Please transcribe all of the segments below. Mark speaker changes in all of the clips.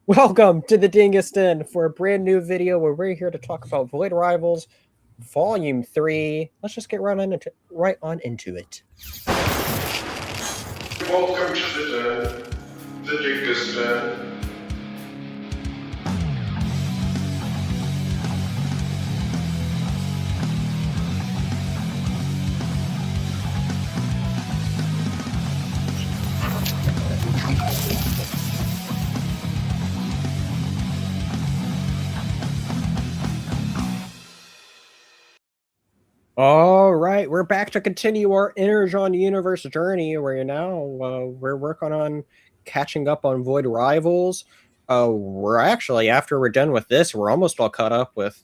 Speaker 1: Welcome to the Dingus Den for a brand new video where we're here to talk about Void Rivals Volume 3. Let's just get right on into it.
Speaker 2: Welcome to the Dingus Den.
Speaker 1: All right, we're back to continue our Energon Universe journey. Where now we're working on catching up on Void Rivals. We're actually, after we're done with this, we're almost all caught up with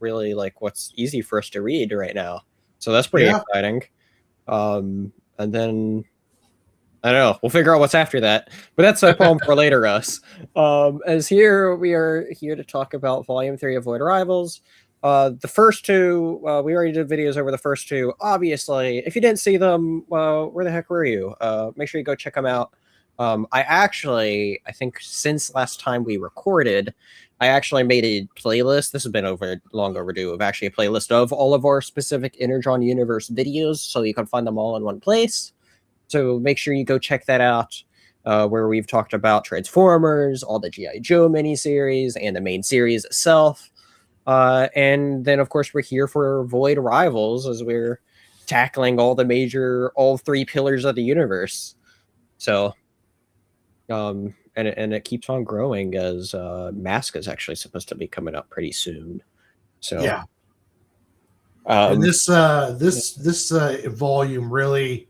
Speaker 1: really like what's easy for us to read right now. So that's pretty exciting. And then I don't know. We'll figure out what's after that. But that's a poem for later us. As here, we are here to talk about Volume 3 of Void Rivals. The first two, we already did videos over the first two. Obviously, if you didn't see them, where the heck were you? Make sure you go check them out. I think since last time we recorded, I actually made a playlist. This has been long overdue of actually a playlist of all of our specific Energon Universe videos, so you can find them all in one place. So make sure you go check that out, where we've talked about Transformers, all the G.I. Joe miniseries, and the main series itself. And then, of course, we're here for Void Rivals as we're tackling all three pillars of the universe. So, and it keeps on growing as Mask is actually supposed to be coming up pretty soon. So,
Speaker 3: yeah. And this volume really,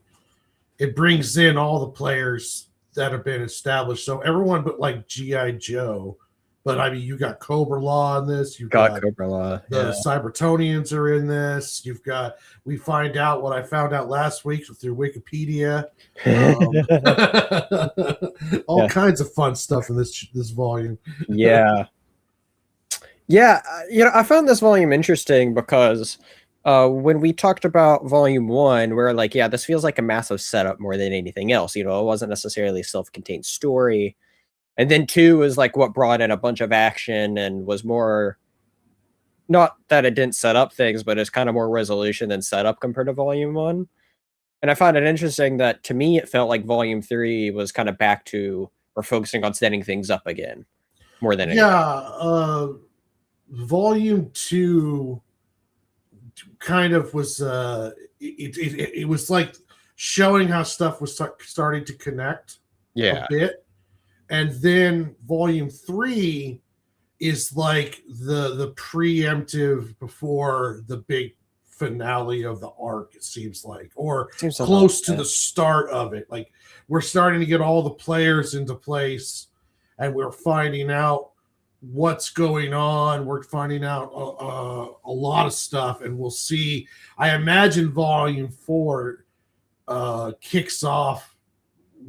Speaker 3: it brings in all the players that have been established. So everyone but like G.I. Joe. But I mean, you got Cobra Law in this. You've got
Speaker 1: Cobra Law.
Speaker 3: The Cybertonians are in this. You've got. We find out what I found out last week through Wikipedia. All kinds of fun stuff in this volume.
Speaker 1: Yeah. I found this volume interesting because when we talked about Volume 1, we're like, yeah, this feels like a massive setup more than anything else. It wasn't necessarily a self-contained story. And then 2 is like what brought in a bunch of action and was more, not that it didn't set up things, but it's kind of more resolution than setup compared to Volume 1. And I found it interesting that to me, it felt like Volume 3 was kind of back to, or focusing on setting things up again more than anything.
Speaker 3: Yeah. Volume 2 kind of was, it was like showing how stuff was starting to connect a bit. And then Volume 3 is like the preemptive before the big finale of the arc, it seems like, or close to the start of it. Like we're starting to get all the players into place and we're finding out what's going on. We're finding out a lot of stuff, and we'll see. I imagine Volume 4 kicks off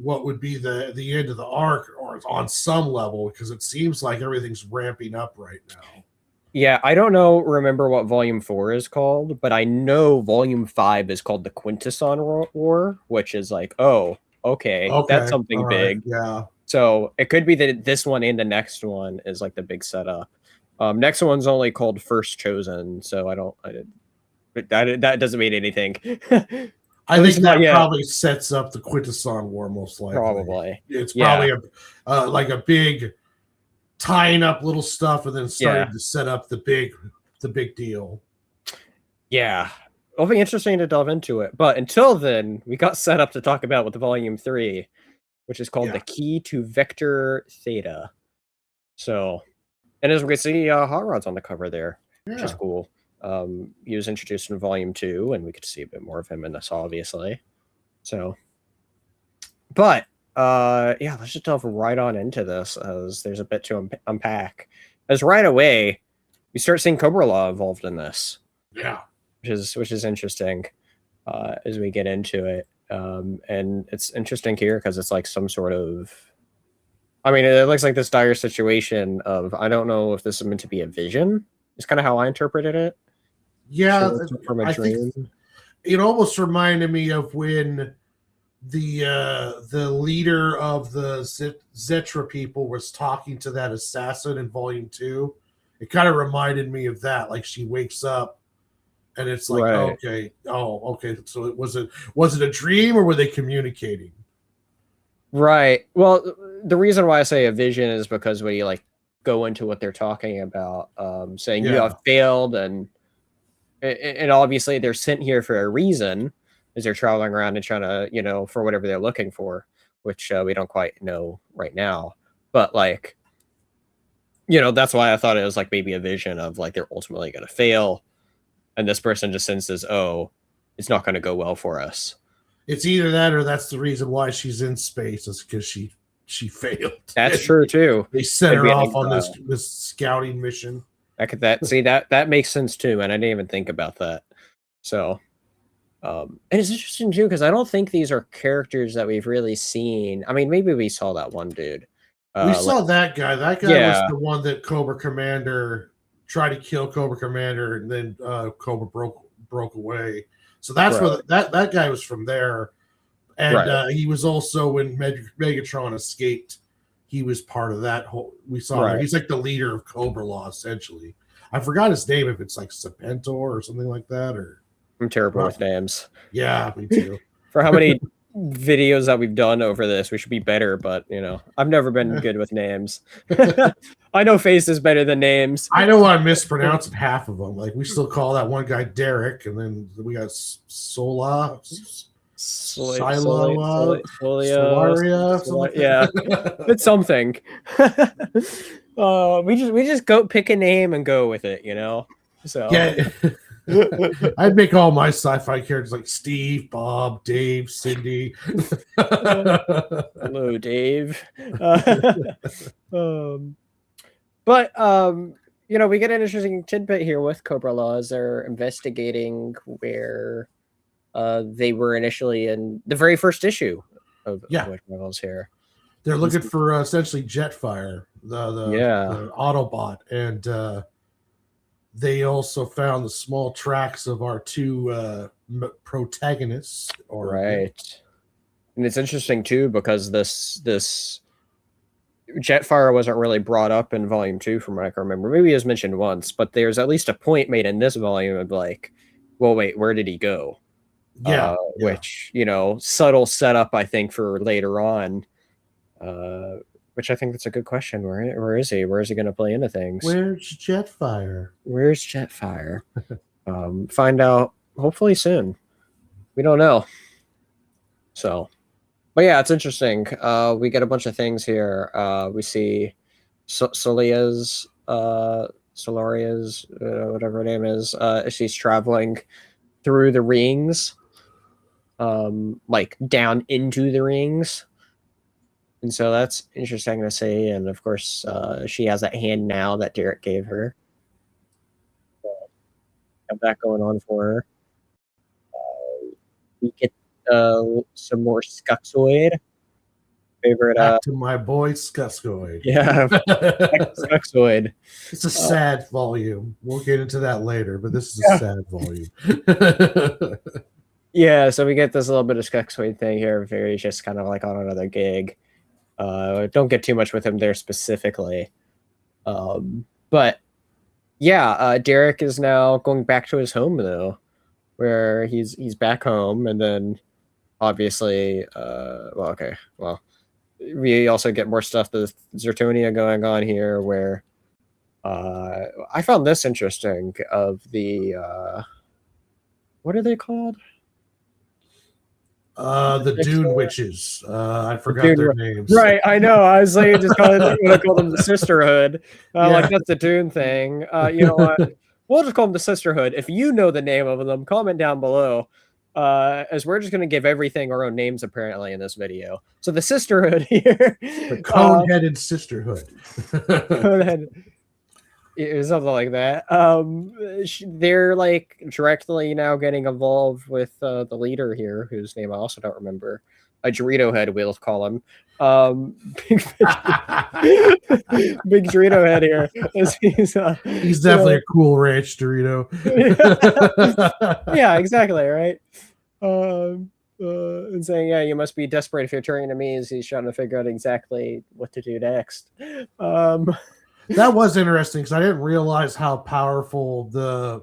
Speaker 3: what would be the end of the arc, or on some level, because it seems like everything's ramping up right now.
Speaker 1: Yeah, I don't remember what Volume 4 is called, but I know Volume 5 is called the Quintesson War, which is like, oh, okay, that's something big.
Speaker 3: Yeah.
Speaker 1: So it could be that this one and the next one is like the big setup. Next one's only called First Chosen, so that doesn't mean anything.
Speaker 3: I think that probably sets up the Quintesson War most likely.
Speaker 1: Probably.
Speaker 3: It's probably like a big tying up little stuff and then starting to set up the big deal.
Speaker 1: Yeah. It'll be interesting to delve into it. But until then, we got set up to talk about with Volume 3, which is called The Key to Vector Theta. So, and as we can see, Hot Rod's on the cover there, which is cool. He was introduced in Volume 2, and we could see a bit more of him in this, obviously. So, but let's just delve right on into this, as there's a bit to unpack. As right away, we start seeing Cobra Law involved in this.
Speaker 3: Yeah,
Speaker 1: which is interesting as we get into it. And it's interesting here because it's like some sort of, I mean, it looks like this dire situation of, I don't know if this is meant to be a vision. It's kind of how I interpreted it.
Speaker 3: Yeah, from a dream. It almost reminded me of when the leader of the Zetra people was talking to that assassin in Volume 2. It kind of reminded me of that. Like she wakes up and it's like,
Speaker 1: Right.
Speaker 3: okay. So was it a dream or were they communicating?
Speaker 1: Right. Well, the reason why I say a vision is because when you like go into what they're talking about, saying you have failed, and obviously they're sent here for a reason, as they're traveling around and trying to, for whatever they're looking for, which we don't quite know right now. But like, that's why I thought it was like maybe a vision of like they're ultimately going to fail, and this person just senses, oh, it's not going to go well for us.
Speaker 3: It's either that or that's the reason why she's in space, is because she failed.
Speaker 1: That's true too.
Speaker 3: They sent her off on this scouting mission.
Speaker 1: That makes sense too, and I didn't even think about that. So, and it's interesting too because I don't think these are characters that we've really seen. I mean, maybe we saw that one dude.
Speaker 3: We saw that guy. That guy was the one that Cobra Commander tried to kill Cobra Commander, and then Cobra broke away. So that's where that guy was from there. And he was also when Megatron escaped. He was part of that whole. We saw him. He's like the leader of Cobra Law, essentially. I forgot his name. If it's like Serpentor or something like that, or
Speaker 1: I'm terrible with names.
Speaker 3: Yeah, me too.
Speaker 1: For how many videos that we've done over this, we should be better. But I've never been good with names. I know faces better than names.
Speaker 3: I know I'm mispronouncing half of them. Like we still call that one guy Derek, and then we got Solaria.
Speaker 1: Yeah, it's something. We just go pick a name and go with it, So
Speaker 3: yeah, I'd make all my sci-fi characters like Steve, Bob, Dave, Cindy.
Speaker 1: Hello, Dave. But we get an interesting tidbit here with Cobra Law as they're investigating where they were initially in the very first issue of Void Rivals here.
Speaker 3: They're looking for essentially Jetfire, the Autobot, and they also found the small tracks of our two protagonists.
Speaker 1: Right. And it's interesting too because this Jetfire wasn't really brought up in Volume 2 from what I can remember. Maybe it was mentioned once, but there's at least a point made in this volume of like, well, wait, where did he go? Which, subtle setup, I think, for later on, which I think that's a good question. Where is he? Where is he going to play into things?
Speaker 3: Where's Jetfire?
Speaker 1: Find out hopefully soon. We don't know. So, but yeah, it's interesting. We get a bunch of things here. We see Solaria's, whatever her name is. She's traveling through the rings, like down into the rings. And so that's interesting to see. And of course, she has that hand now that Derek gave her. So, have that going on for her. We get some more Skuxoid. Favorite.
Speaker 3: Back to my boy Skuxoid.
Speaker 1: Yeah, Skuxoid.
Speaker 3: It's a sad volume. We'll get into that later, but this is a sad volume.
Speaker 1: Yeah, so we get this little bit of Skuxoid thing here. He's just kind of like on another gig. Don't get too much with him there specifically. But yeah, Derek is now going back to his home though, where he's back home, and then obviously, we also get more stuff with Zertonia going on here, where I found this interesting of the what are they called?
Speaker 3: The Dune Witches. I forgot their names.
Speaker 1: Right, I know. I was like, just call them the Sisterhood. Like that's the Dune thing. You know what? We'll just call them the Sisterhood. If you know the name of them, comment down below. As we're just going to give everything our own names apparently in this video. So the Sisterhood here,
Speaker 3: the cone-headed Sisterhood.
Speaker 1: It was something like that. They're like directly now getting involved with the leader here, whose name I also don't remember. A Dorito Head, we'll call him. Big Dorito Head here.
Speaker 3: He's definitely a cool ranch Dorito.
Speaker 1: Yeah, exactly, right? And saying, yeah, you must be desperate if you're turning to me, as he's trying to figure out exactly what to do next.
Speaker 3: That was interesting because I didn't realize how powerful the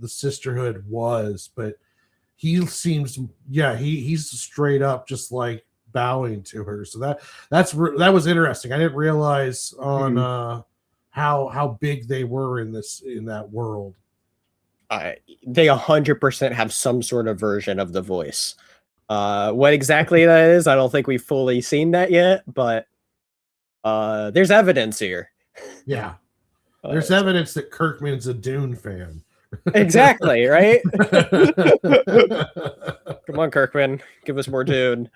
Speaker 3: sisterhood was, but he seems, yeah, he's straight up just like bowing to her. So that was interesting. I didn't realize on how big they were in that world.
Speaker 1: They 100% have some sort of version of the voice. What exactly that is, I don't think we've fully seen that yet, but there's evidence here.
Speaker 3: Yeah. There's evidence that Kirkman's a Dune fan.
Speaker 1: Exactly, right? Come on, Kirkman, give us more Dune.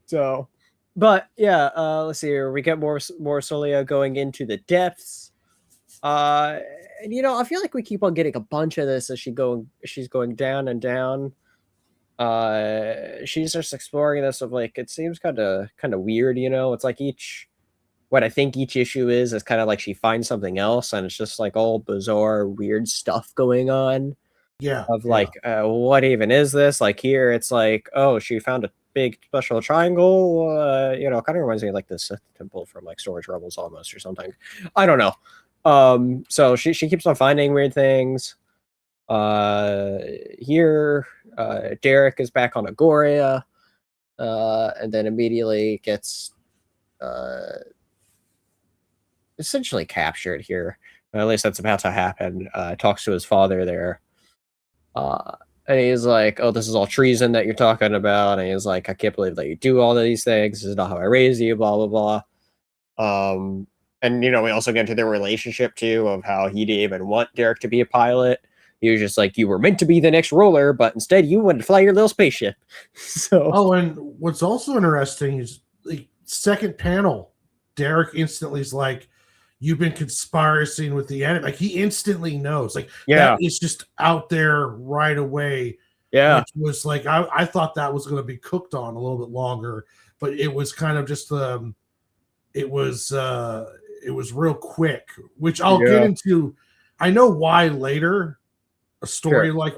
Speaker 1: So, but yeah, let's see here. We get more Solia going into the depths. And I feel like we keep on getting a bunch of this as she's going down and down. She's just exploring this of like, it seems kind of weird, it's like what I think each issue is kind of like she finds something else, and it's just like all bizarre, weird stuff going on.
Speaker 3: Yeah.
Speaker 1: Of like, what even is this? Like here, it's like, oh, she found a big special triangle. Kind of reminds me of like the Sith temple from like Storage Rebels almost, or something. I don't know. So she keeps on finding weird things. Here, Derek is back on Agoria, and then immediately gets essentially captured here. At least that's about to happen. Talks to his father there. And he's like, oh, this is all treason that you're talking about. And he's like, I can't believe that you do all of these things. This is not how I raised you, blah, blah, blah. And, we also get into their relationship, too, of how he didn't even want Derek to be a pilot. He was just like, you were meant to be the next ruler, but instead you wanted to fly your little spaceship. So.
Speaker 3: Oh, and what's also interesting is the second panel, Derek instantly is like, you've been conspiring with the enemy. Like, he instantly knows. Like,
Speaker 1: yeah,
Speaker 3: that is just out there right away.
Speaker 1: Yeah.
Speaker 3: Which was like, I thought that was going to be cooked on a little bit longer, but it was kind of just, it was real quick, which I'll get into. I know why later, a story like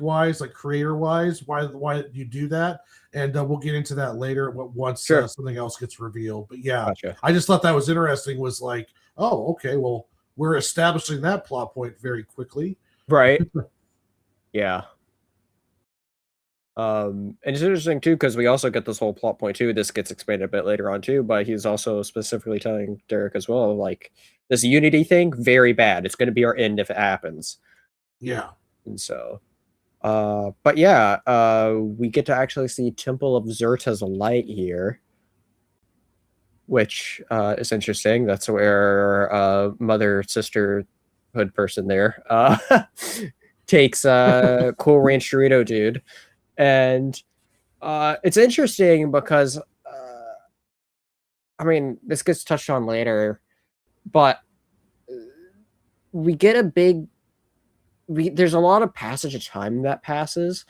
Speaker 3: creator wise, why you do that, and we'll get into that later once something else gets revealed. But yeah,
Speaker 1: gotcha.
Speaker 3: I just thought that was interesting. Was like, oh, okay, well, we're establishing that plot point very quickly,
Speaker 1: right? Yeah. And it's interesting too because we also get this whole plot point too. This gets expanded a bit later on too, but he's also specifically telling Derek as well, like, this unity thing, very bad. It's going to be our end if it happens.
Speaker 3: Yeah.
Speaker 1: And so, but yeah, we get to actually see Temple of Zerta's light here, which is interesting. That's where mother sisterhood person there takes Cool Ranch Dorito dude. And it's interesting because, I mean, this gets touched on later, but we get there's a lot of passage of time that passes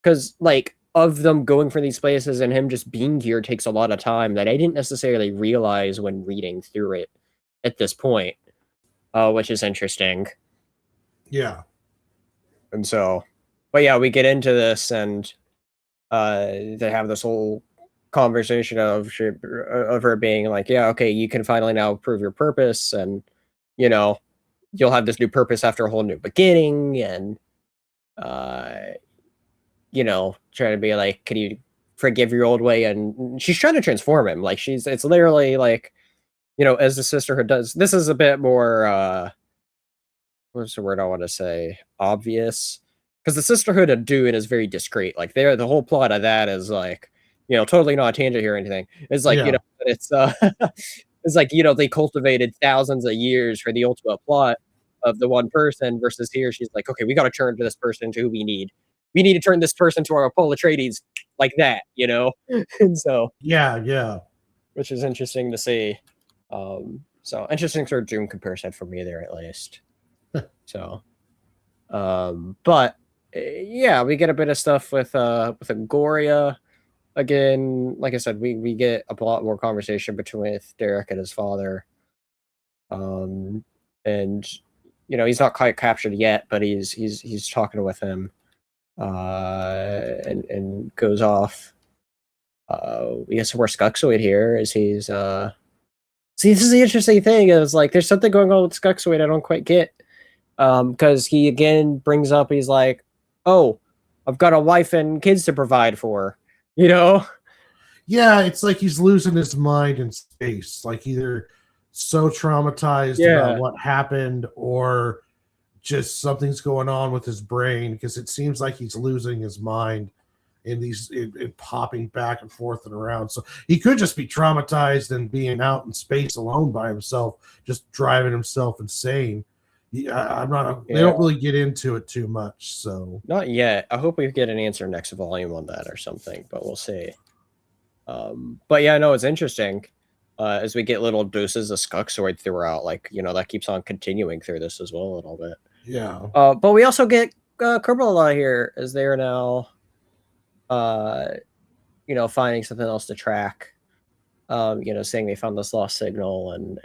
Speaker 1: because, like, of them going for these places and him just being here takes a lot of time that I didn't necessarily realize when reading through it at this point, which is interesting.
Speaker 3: Yeah.
Speaker 1: And so, but yeah, we get into this and they have this whole conversation of her being like, yeah, okay, you can finally now prove your purpose, and you'll have this new purpose after a whole new beginning, and trying to be like, can you forgive your old way? And she's trying to transform him. Like, it's literally like, as the sisterhood does, this is a bit more what's the word I want to say, obvious, because the sisterhood of Dune is very discreet. Like, the whole plot of that is like, totally not a tangent here or anything. It's like, it's it's like, they cultivated thousands of years for the ultimate plot of the one person, versus here she's like, okay, we got to turn to this person to who we need to turn this person to our Paul Atreides, like that, and so
Speaker 3: yeah,
Speaker 1: which is interesting to see. So interesting sort of Dune comparison for me there, at least. So but yeah, we get a bit of stuff with Agoria. Again, like I said, we get a lot more conversation between Derek and his father. And he's not quite captured yet, but he's talking with him. and goes off. We get some more Skuxoid here as he's see, this is the interesting thing is like there's something going on with Skuxoid I don't quite get. Because he again brings up he's like, oh, I've got a wife and kids to provide for, you know?
Speaker 3: Yeah, it's like he's losing his mind in space, like either so traumatized about
Speaker 1: Yeah.
Speaker 3: what happened or just something's going on with his brain because it seems like he's losing his mind in these in popping back and forth and around. So he could just be traumatized and being out in space alone by himself, just driving himself insane. I'm not. They don't really get into it too much. So
Speaker 1: not yet. I hope we get an answer next volume on that or something, but we'll see. But yeah, no, it's interesting. As we get little doses of Skuxoid throughout, like that keeps on continuing through this as well a little bit.
Speaker 3: Yeah.
Speaker 1: But we also get Kerbala here as they are now, finding something else to track. Saying they found this lost signal and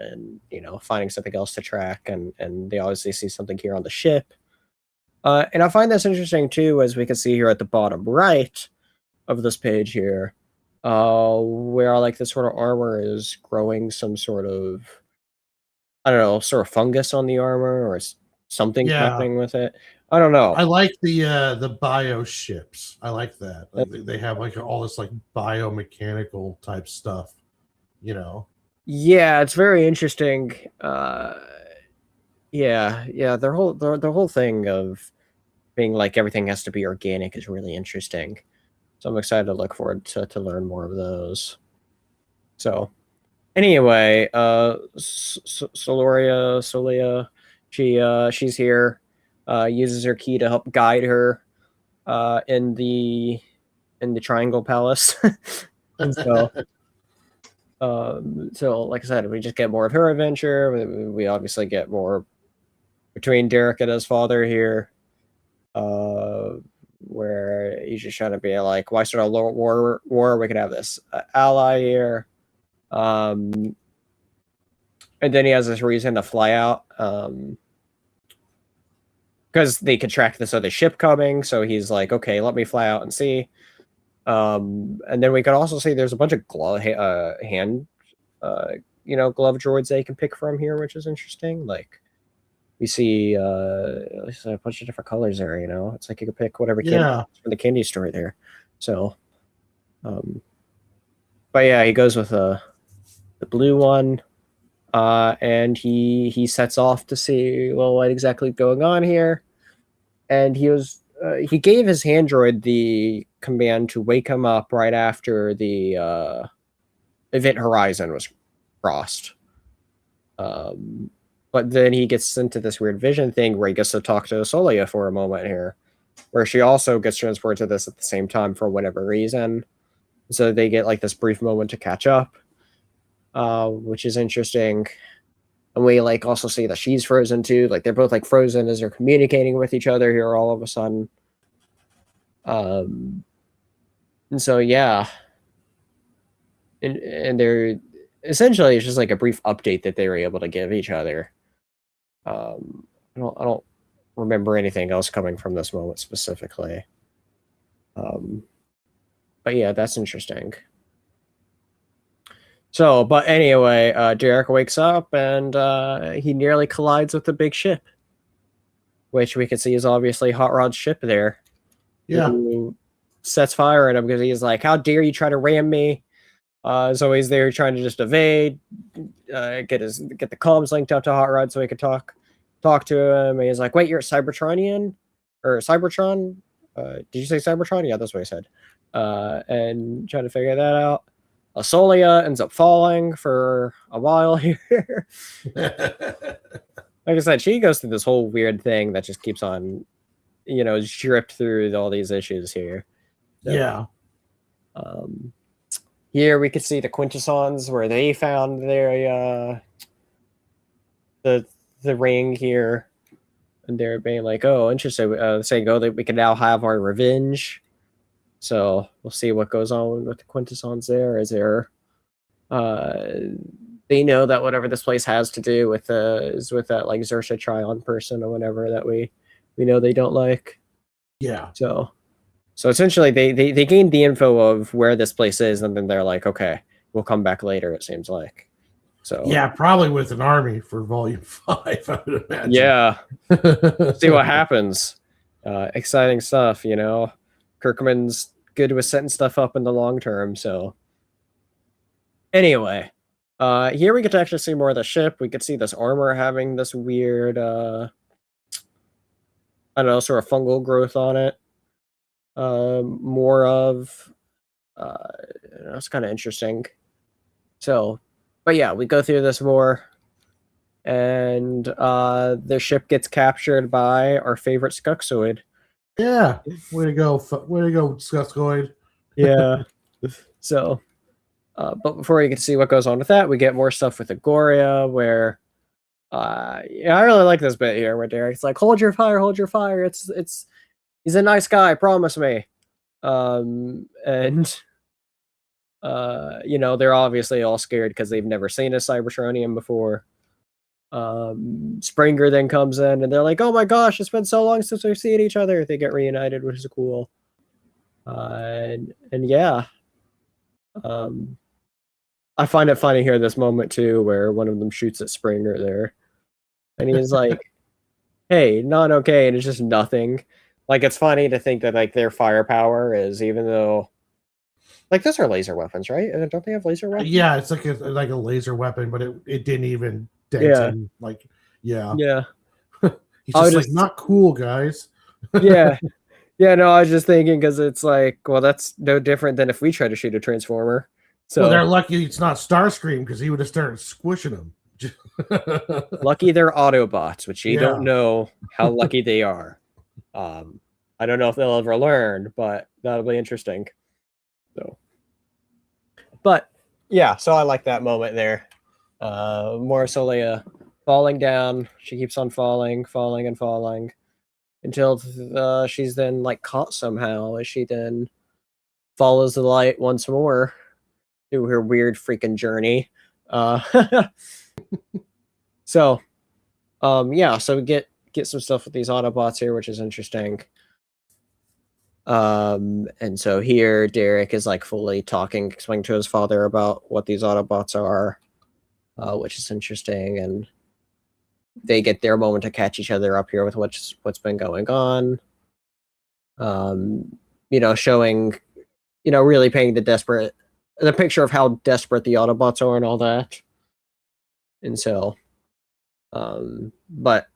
Speaker 1: finding something else to track, and they obviously see something here on the ship. And I find this interesting too, as we can see here at the bottom right of this page here, where like this sort of armor is growing some sort of, I don't know, sort of fungus on the armor or something happening with it. I don't know.
Speaker 3: I like the bio ships. I like that. Like they have like all this like biomechanical type stuff,
Speaker 1: Yeah, it's very interesting. Yeah, their whole thing of being like everything has to be organic is really interesting. So I'm excited to look forward to learn more of those. So anyway, Solia, she's here, uses her key to help guide her in the Triangle Palace. And so like I said, we just get more of her adventure. We obviously get more between Derek and his father here, where he's just trying to be like, why start a war? We could have this ally here. And then he has this reason to fly out, because they could track this other ship coming. So he's like, okay, let me fly out and see. And then we can also see there's a bunch of glove droids they can pick from here, which is interesting. Like we see a bunch of different colors there. It's like you can pick whatever candy from the candy store there. So, but yeah, he goes with the blue one, and he sets off to see what exactly is going on here. And he gave his hand droid the command to wake him up right after the event horizon was crossed. But then he gets into this weird vision thing where he gets to talk to Solia for a moment here, where she also gets transported to this at the same time for whatever reason. So they get like this brief moment to catch up, which is interesting. And we like also see that she's frozen too. Like they're both like frozen as they're communicating with each other here all of a sudden. And so yeah. And they're essentially it's just like a brief update that they were able to give each other. I don't remember anything else coming from this moment specifically. But yeah, that's interesting. So, but anyway, Derek wakes up and he nearly collides with the big ship, which we can see is obviously Hot Rod's ship there.
Speaker 3: Yeah.
Speaker 1: Who sets fire at him because he's like, how dare you try to ram me? So he's there trying to just evade, get the comms linked up to Hot Rod so he could talk to him. And he's like, wait, you're a Cybertronian? Or Cybertron? Did you say Cybertron? Yeah, that's what he said. And trying to figure that out. Solia ends up falling for a while here. Like I said, she goes through this whole weird thing that just keeps on, dripped through all these issues here. So,
Speaker 3: yeah.
Speaker 1: Here we could see the Quintessons where they found their the ring here, and they're being like, "Oh, interesting." Saying, "Oh, that we can now have our revenge." So we'll see what goes on with the Quintessons there. Is there, they know that whatever this place has to do with is with that like Xersha Tryon person or whatever that we know they don't like.
Speaker 3: Yeah.
Speaker 1: So So essentially, they gained the info of where this place is, and then they're like, okay, we'll come back later. It seems like. So
Speaker 3: Yeah, probably with an army for Volume 5, I would imagine.
Speaker 1: yeah, see what happens. Exciting stuff, you know. Kirkman's good with setting stuff up in the long term. So anyway, here we get to actually see more of the ship. We could see this armor having this weird, I don't know, sort of fungal growth on it. More of, that's kind of interesting. So, but yeah, we go through this more, and the ship gets captured by our favorite Skuxoid.
Speaker 3: Yeah, way to go, Skuskoid.
Speaker 1: Yeah. So, but before you can see what goes on with that, we get more stuff with Agoria, where, yeah, I really like this bit here where Derek's like, hold your fire, hold your fire. He's a nice guy, promise me. And you know, they're obviously all scared because they've never seen a Cybertronian before. Springer then comes in and they're like, oh my gosh, it's been so long since we've seen each other. They get reunited, which is cool. And yeah. I find it funny here this moment too, where one of them shoots at Springer there. And he's like, hey, not okay, and it's just nothing. Like, it's funny to think that like their firepower is, even though like those are laser weapons, right? Don't they have laser weapons?
Speaker 3: Yeah, it's like a laser weapon, but it didn't even dent him. Like, yeah. He's just like, not cool, guys.
Speaker 1: Yeah. Yeah, no, I was just thinking because it's like, well, that's no different than if we try to shoot a Transformer. So
Speaker 3: well, they're lucky it's not Starscream because he would have started squishing them.
Speaker 1: Lucky they're Autobots, which you don't know how lucky they are. I don't know if they'll ever learn, but that'll be interesting. So, but yeah, so I like that moment there. More Soleil falling down. She keeps on falling and falling until she's then like caught somehow as she then follows the light once more through her weird freaking journey. So, yeah, so we get some stuff with these Autobots here, which is interesting. And so here Derek is like fully explaining to his father about what these Autobots are, which is interesting, and they get their moment to catch each other up here with what's been going on. You know, showing, you know, really painting the picture of how desperate the Autobots are and all that. And so, but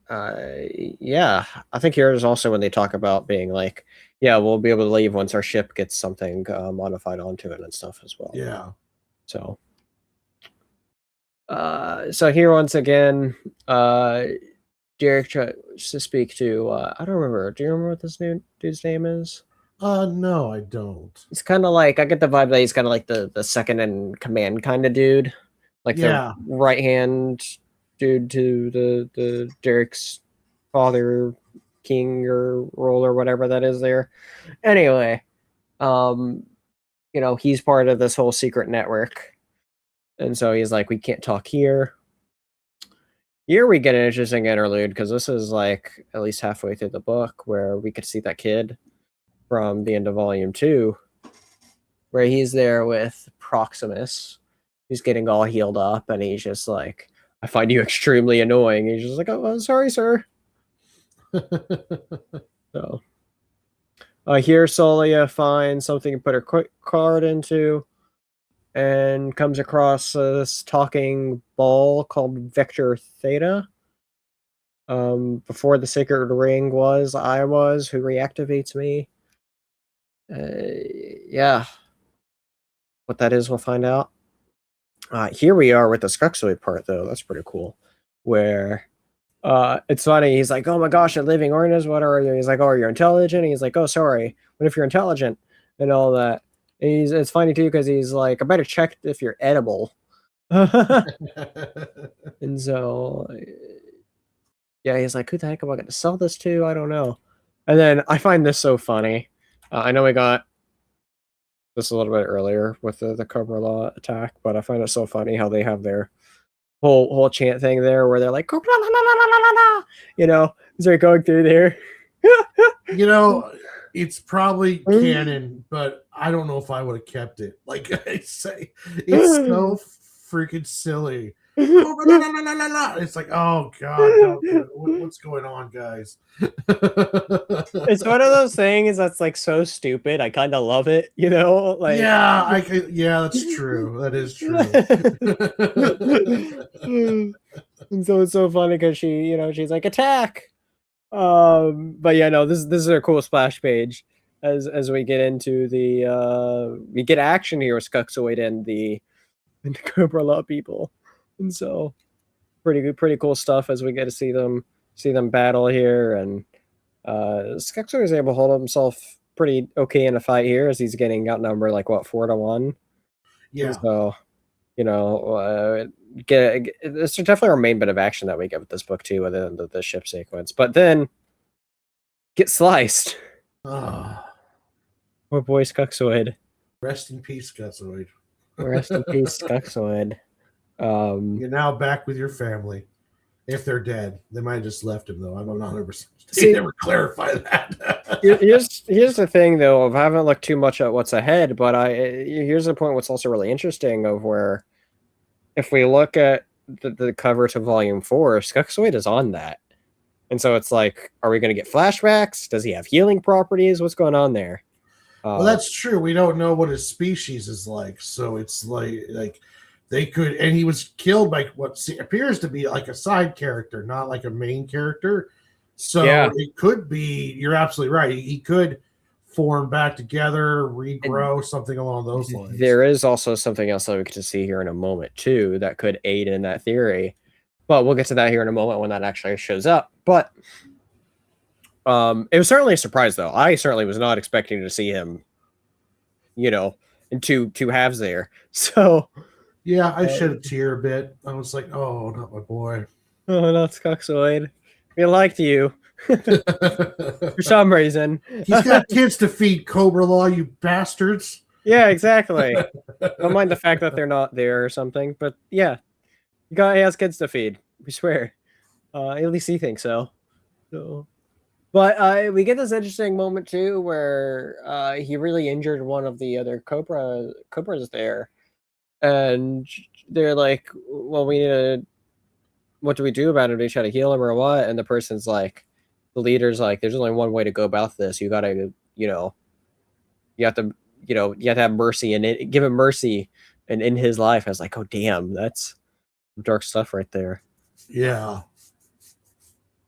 Speaker 1: yeah, I think here is also when they talk about being like, yeah, we'll be able to leave once our ship gets something modified onto it and stuff as well.
Speaker 3: Yeah.
Speaker 1: So, so here once again, Derek tries to speak to, I don't remember. Do you remember what this dude's name is?
Speaker 3: No, I don't.
Speaker 1: He's kind of like, I get the vibe that he's kind of like the second in command kind of dude, like the right hand dude to the Derek's father, king or role or whatever that is there. Anyway, you know, he's part of this whole secret network, and so he's like, we can't talk here. Here we get an interesting interlude because this is like at least halfway through the book where we could see that kid from the end of volume 2, where he's there with Proximus. He's getting all healed up, and he's just like, I find you extremely annoying. He's just like, oh, sorry, sir. So, here Solia finds something to put her quick card into, and comes across this talking ball called Vector Theta. Before the Sacred Ring was, I was, who reactivates me. Yeah. What that is, we'll find out. Here we are with the Skuxoid part, though. That's pretty cool. Where it's funny. He's like, oh my gosh, a living organism. What are you? He's like, oh, you're intelligent. He's like, oh, sorry. What if you're intelligent? And all that. And it's funny, too, because he's like, I better check if you're edible. And so, yeah, he's like, who the heck am I going to sell this to? I don't know. And then I find this so funny. I know we got this a little bit earlier with the Cobra Law attack, but I find it so funny how they have their whole chant thing there where they're like, Cobra la la la la la la, you know, as they're going through there.
Speaker 3: You know, it's probably canon, but I don't know if I would have kept it. Like I say, it's so freaking silly. It's like, oh god, don't do it. What's going on, guys?
Speaker 1: It's one of those things that's like so stupid. I kind of love it, you know. Like,
Speaker 3: yeah, yeah, that's true. That is true.
Speaker 1: And so it's so funny because she, you know, she's like attack. But yeah, no, this is a cool splash page as we get into the we get action here with Skuxoid and the Cobra Law people, and so pretty cool stuff as we get to see them battle here, and Skuxoid is able to hold himself pretty okay in a fight here as he's getting outnumbered like what 4-1.
Speaker 3: Yeah.
Speaker 1: And so, you know, it's definitely our main bit of action that we get with this book too, other than the ship sequence. But then get sliced. Poor boy Skuxoid.
Speaker 3: Rest in peace, Skuxoid.
Speaker 1: Rest in peace, Skuxoid.
Speaker 3: You're now back with your family. If they're dead, they might have just left him though. I'm not 100%. They never clarify that.
Speaker 1: here's the thing though. I haven't looked too much at what's ahead, but here's the point. What's also really interesting of where, if we look at the cover to Volume 4, Skuxoid is on that, and so it's like, are we going to get flashbacks? Does he have healing properties? What's going on there?
Speaker 3: Well, that's true. We don't know what his species is like, so it's like they could, and he was killed by what appears to be like a side character, not like a main character. So yeah, it could be. You're absolutely right. He could form back together, regrow, and something along those lines.
Speaker 1: There is also something else that we get to see here in a moment too that could aid in that theory, but we'll get to that here in a moment when that actually shows up. But it was certainly a surprise, though. I certainly was not expecting to see him, you know, in two halves there. So
Speaker 3: yeah, I shed a tear a bit. I was like, oh, not my boy.
Speaker 1: Oh, not Skuxoid. We liked you. For some reason.
Speaker 3: He's got kids to feed, Cobra Law, you bastards.
Speaker 1: Yeah, exactly. Don't mind the fact that they're not there or something, but yeah. He has kids to feed. We swear. At least he thinks so. But we get this interesting moment too where he really injured one of the other cobras there. And they're like, well, we need to, what do we do about it? Do we try to heal him or what? And the person's like, the leader's like, there's only one way to go about this. You gotta, you know, you have to have mercy and give him mercy and in his life. I was like, oh damn, that's dark stuff right there.
Speaker 3: Yeah.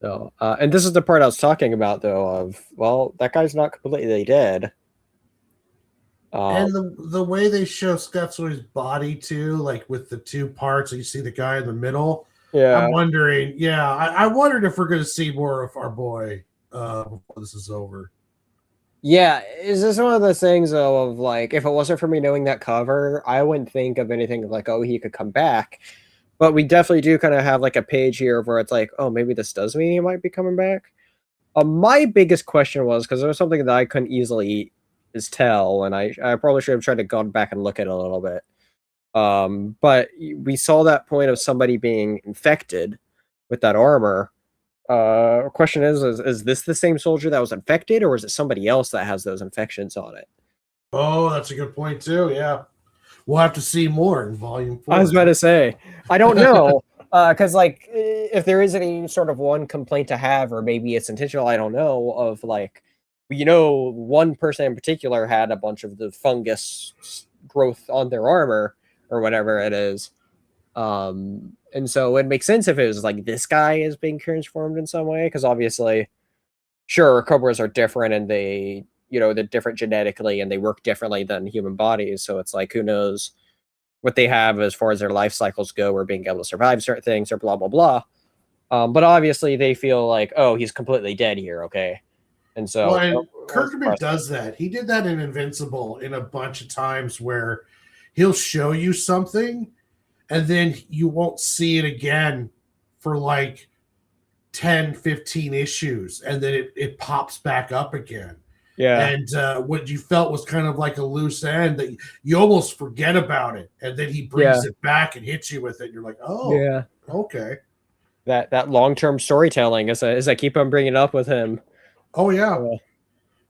Speaker 1: So, and this is the part I was talking about though of, well, that guy's not completely dead.
Speaker 3: And the way they show Skuxoid's body too, like with the two parts, you see the guy in the middle. Yeah, I'm wondering. Yeah, I wondered if we're going to see more of our boy before this is over.
Speaker 1: Yeah, is this one of those things though of like, if it wasn't for me knowing that cover, I wouldn't think of anything like, oh, he could come back. But we definitely do kind of have like a page here where it's like, oh, maybe this does mean he might be coming back. My biggest question was, because there was something that I couldn't easily tell, and I probably should have tried to gone back and look at it a little bit. But we saw that point of somebody being infected with that armor. Question is this the same soldier that was infected, or is it somebody else that has those infections on it?
Speaker 3: Oh, that's a good point too. Yeah, we'll have to see more in Volume 4.
Speaker 1: I was about to say, I don't know, because like if there is any sort of one complaint to have, or maybe it's intentional, I don't know, of like, you know, one person in particular had a bunch of the fungus growth on their armor or whatever it is. And so it makes sense if it was like this guy is being transformed in some way, because obviously, sure, cobras are different and they, you know, they're different genetically and they work differently than human bodies. So it's like, who knows what they have as far as their life cycles go, or being able to survive certain things or blah, blah, blah. But obviously they feel like, oh, he's completely dead here. Okay. And so
Speaker 3: Kirkman does that. He did that in Invincible in a bunch of times where he'll show you something and then you won't see it again for like 10, 15 issues. And then it pops back up again. Yeah. And what you felt was kind of like a loose end that you almost forget about it. And then he brings it back and hits you with it. You're like, oh, yeah, okay.
Speaker 1: That long-term storytelling as I keep on bringing it up with him.
Speaker 3: Oh, yeah.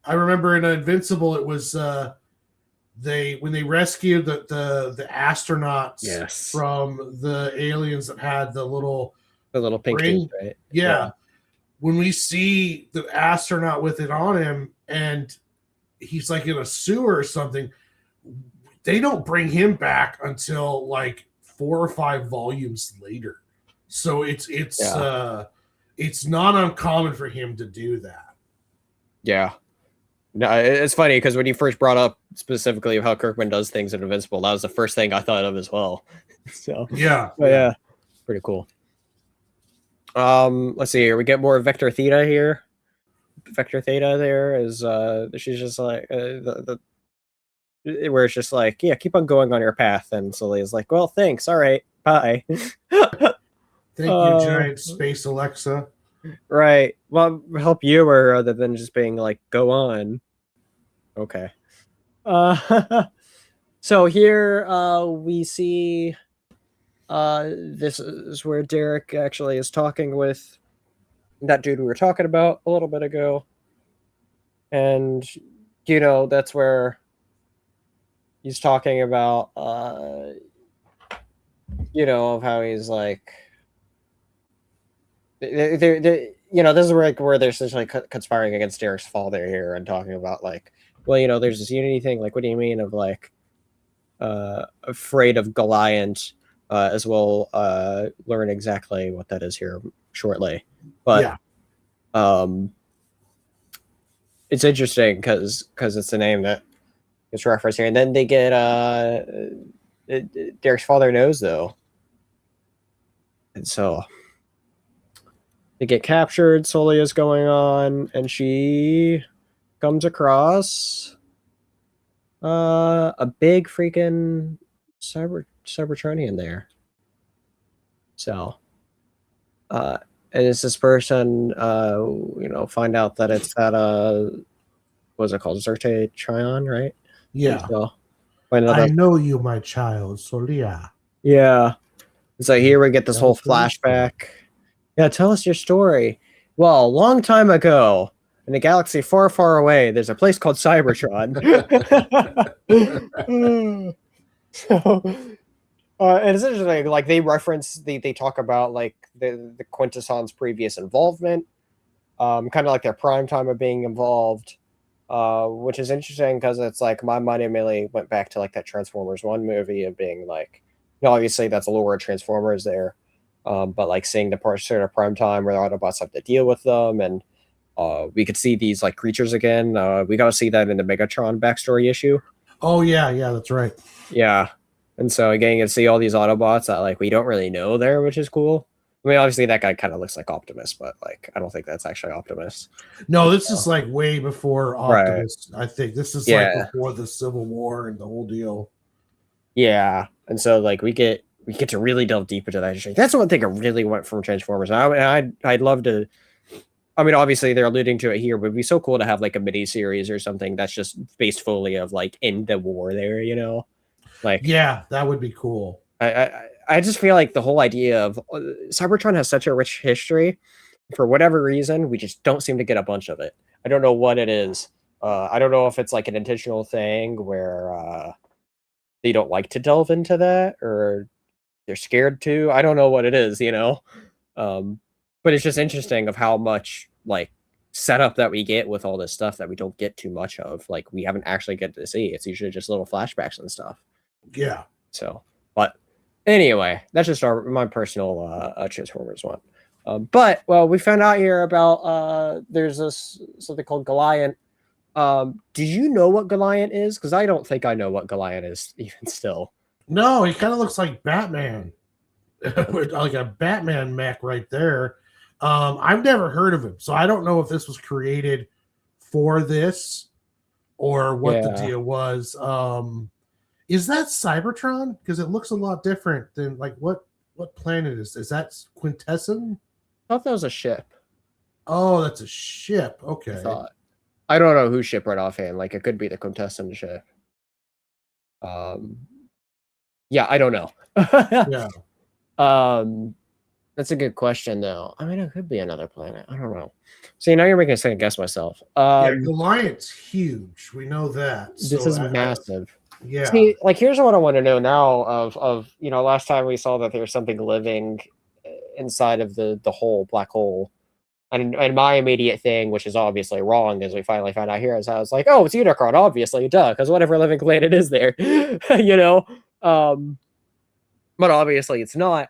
Speaker 3: I remember in Invincible, it was when they rescued the astronauts
Speaker 1: Yes.
Speaker 3: from the aliens that had the little
Speaker 1: pink
Speaker 3: ring.
Speaker 1: dude, right?
Speaker 3: Yeah. When we see the astronaut with it on him and he's like in a sewer or something, they don't bring him back until like 4 or 5 volumes later. So it's not uncommon for him to do that.
Speaker 1: Yeah. No, it's funny because when you first brought up specifically how Kirkman does things in Invincible, that was the first thing I thought of as well. So yeah, pretty cool. Let's see here. We get more Vector Theta here. Vector Theta there is she's just like where it's just like, yeah, keep on going on your path, and Celia's like, well, thanks, all right, bye.
Speaker 3: Thank you, giant space Alexa.
Speaker 1: Right. Well, help you rather than just being like, go on. Okay. So here we see this is where Derek actually is talking with that dude we were talking about a little bit ago. And that's where he's talking about of how he's like this is where they're essentially conspiring against Derek's father here and talking about like, well, there's this unity thing. Like, what do you mean of like afraid of Goliath? As we'll learn exactly what that is here shortly. But it's interesting because it's a name that gets referenced here. And then they get Derek's father knows, though. And so they get captured. Solia's going on, and she comes across a big freaking Cybertronian there. So and it's this person find out that it's that what's it called, Zerte Tryon, right?
Speaker 3: Yeah.
Speaker 1: So,
Speaker 3: I know you, my child, Solia.
Speaker 1: Yeah. So here we get this whole flashback. Yeah, tell us your story. Well, a long time ago, in a galaxy far, far away, there's a place called Cybertron. So, and it's interesting, like they reference, they talk about like the Quintesson's previous involvement, kind of like their prime time of being involved, which is interesting because it's like my mind immediately went back to like that Transformers 1 movie of being like, obviously that's a lore of Transformers there, but like seeing the sort of prime time where the Autobots have to deal with them, and we could see these like creatures again. We got to see that in the Megatron backstory issue.
Speaker 3: Oh yeah, that's right.
Speaker 1: Yeah. And so getting to see all these Autobots that like we don't really know there, which is cool. I mean, obviously that guy kind of looks like Optimus, but like I don't think that's actually Optimus.
Speaker 3: No, this is like way before Optimus.
Speaker 1: Right.
Speaker 3: I think this is like before the Civil War and the whole deal.
Speaker 1: Yeah, and so like we get to really delve deep into that history. That's one thing I really want from Transformers. I'd love to. I mean, obviously they're alluding to it here, but it'd be so cool to have like a mini series or something that's just based fully of like in the war there, Like,
Speaker 3: yeah, that would be cool.
Speaker 1: I just feel like the whole idea of Cybertron has such a rich history. For whatever reason, we just don't seem to get a bunch of it. I don't know what it is. I don't know if it's like an intentional thing where they don't like to delve into that or they're scared to. I don't know what it is, but it's just interesting of how much like setup that we get with all this stuff that we don't get too much of. Like we haven't actually get to see. It's usually just little flashbacks and stuff.
Speaker 3: Yeah.
Speaker 1: So, but anyway, that's just my personal Transformers one. But well, we found out here about there's this something called Goliath. Did you know what Goliath is? Because I don't think I know what Goliath is even still.
Speaker 3: No, he kind of looks like Batman. Like a Batman mech right there. I've never heard of him, so I don't know if this was created for this or what the deal was. Is that Cybertron? Because it looks a lot different than like what planet is this? Is that Quintesson?
Speaker 1: I thought that was a ship.
Speaker 3: Oh, that's a ship. Okay.
Speaker 1: I don't know whose ship right offhand. Like it could be the Quintesson ship. Yeah, I don't know.
Speaker 3: Yeah.
Speaker 1: That's a good question, though. I mean, it could be another planet. I don't know. See, now you're making a second guess myself.
Speaker 3: Yeah, Goliath's huge. We know that.
Speaker 1: This
Speaker 3: So
Speaker 1: is massive.
Speaker 3: yeah.
Speaker 1: See, like, here's what I want to know now. Of last time we saw that there's something living inside of the whole black hole, and my immediate thing, which is obviously wrong, as we finally found out here, is I was like, oh, it's Unicron, obviously, duh, because whatever living planet is there, but obviously it's not.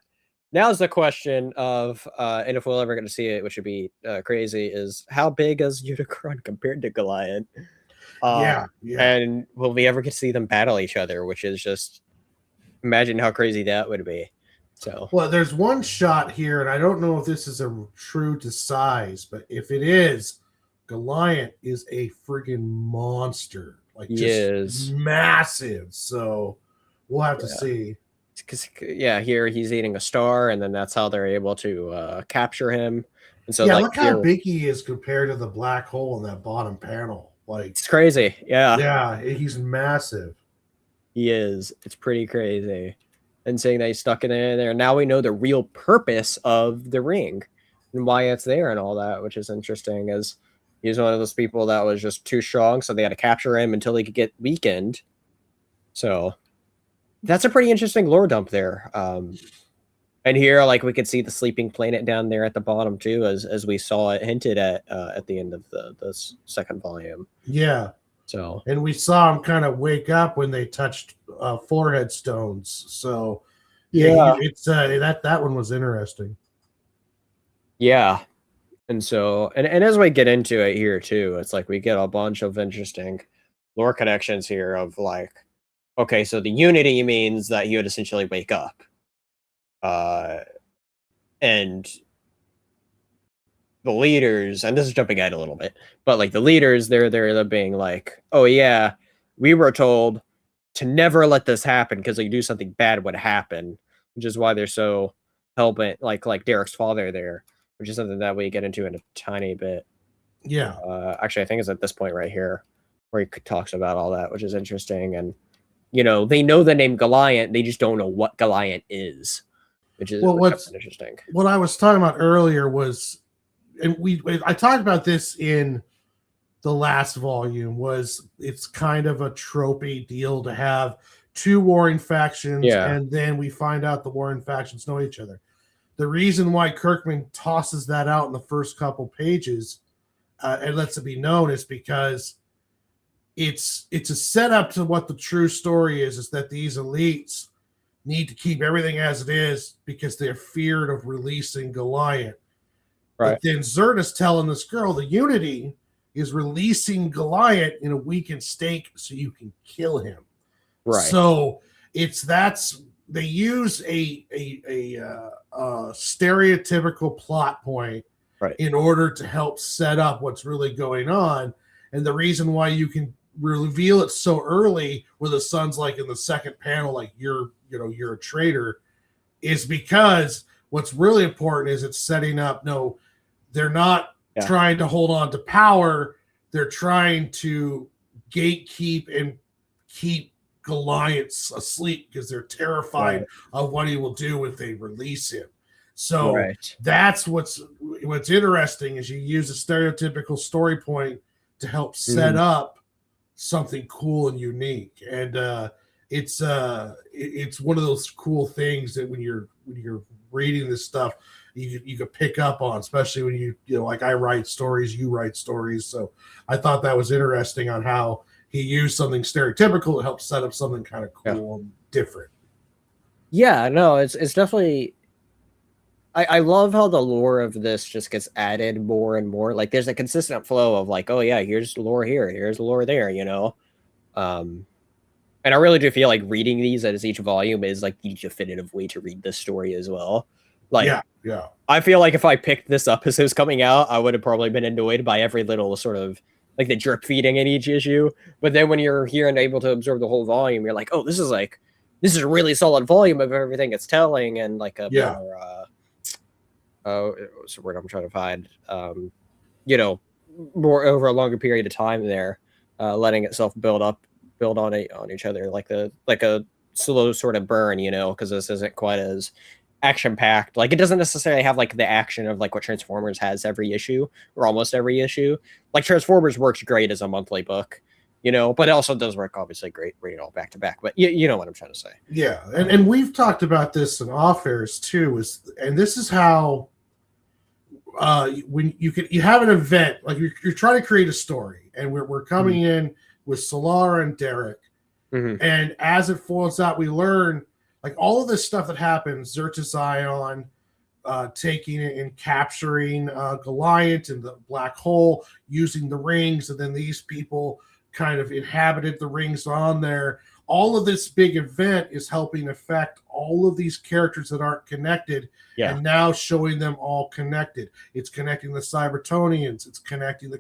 Speaker 1: Now's the question of, and if we'll ever get to see it, which would be crazy, is how big is Unicron compared to Goliath?
Speaker 3: Yeah.
Speaker 1: And will we ever get to see them battle each other? Which is just, imagine how crazy that would be. So,
Speaker 3: well, there's one shot here, and I don't know if this is a true to size, but if it is, Goliath is a friggin' monster, like just massive. So we'll have to see.
Speaker 1: Because here he's eating a star, and then that's how they're able to capture him. And so,
Speaker 3: look how big he is compared to the black hole in that bottom panel. Like,
Speaker 1: it's crazy.
Speaker 3: Yeah, he's massive.
Speaker 1: He is. It's pretty crazy. And saying that he's stuck in there. Now we know the real purpose of the ring and why it's there and all that, which is interesting, as he's one of those people that was just too strong, so they had to capture him until he could get weakened. So that's a pretty interesting lore dump there. And here, like, we could see the sleeping planet down there at the bottom too, as we saw it hinted at the end of the second volume.
Speaker 3: Yeah.
Speaker 1: So,
Speaker 3: and we saw him kind of wake up when they touched forehead stones. So it's that one was interesting.
Speaker 1: Yeah. And so, and as we get into it here too, it's like we get a bunch of interesting lore connections here of like, okay, so the unity means that you would essentially wake up. And the leaders, and this is jumping ahead a little bit, but like the leaders, they're being like, oh yeah, we were told to never let this happen because you do something bad would happen, which is why they're so hell-bent, like Derek's father there, which is something that we get into in a tiny bit.
Speaker 3: Yeah.
Speaker 1: Actually, I think it's at this point right here where he talks about all that, which is interesting. And they know the name Goliath, they just don't know what Goliath is, which is what's interesting.
Speaker 3: What I was talking about earlier was, and I talked about this in the last volume, was it's kind of a tropey deal to have two warring factions, and then we find out the warring factions know each other. The reason why Kirkman tosses that out in the first couple pages and lets it be known is because it's a setup to what the true story is that these elites need to keep everything as it is because they're feared of releasing Goliath. Right. But then Zerda's telling this girl the Unity is releasing Goliath in a weakened state so you can kill him.
Speaker 1: Right.
Speaker 3: So they use a stereotypical plot point in order to help set up what's really going on. And the reason why you can reveal it so early, where the son's like in the second panel, like you're a traitor, is because what's really important is it's setting up. No, they're not trying to hold on to power. They're trying to gatekeep and keep Goliath asleep because they're terrified of what he will do if they release him. So that's what's interesting is you use a stereotypical story point to help set up something cool and unique. And it's one of those cool things that when you're reading this stuff, you could pick up on, especially when you like I write stories, you write stories. So I thought that was interesting on how he used something stereotypical to help set up something kind of cool and different.
Speaker 1: Yeah, no, it's definitely. I love how the lore of this just gets added more and more. Like there's a consistent flow of like, oh yeah, here's lore here, here's lore there, And I really do feel like reading these as each volume is like the definitive way to read this story as well. Like,
Speaker 3: yeah.
Speaker 1: I feel like if I picked this up as it was coming out, I would have probably been annoyed by every little sort of like the drip feeding in each issue. But then when you're here and able to absorb the whole volume, you're like, oh, this is a really solid volume of everything it's telling, and like a more, what's the word I'm trying to find? More over a longer period of time there, letting itself build on each other like a slow sort of burn, because this isn't quite as action packed. Like it doesn't necessarily have like the action of like what Transformers has every issue or almost every issue. Like Transformers works great as a monthly book, you know, but it also does work obviously great reading all back to back. But you know what I'm trying to say.
Speaker 3: Yeah, and we've talked about this in off airs too. And this is how when you have an event like you're trying to create a story, and we're coming in with Solar and Derek, and as it folds out, we learn like all of this stuff that happens. Xerxes Ion taking it and capturing Goliath and the black hole, using the rings, and then these people kind of inhabited the rings on there. All of this big event is helping affect all of these characters that aren't connected, and now showing them all connected. It's connecting the Cybertonians, it's connecting the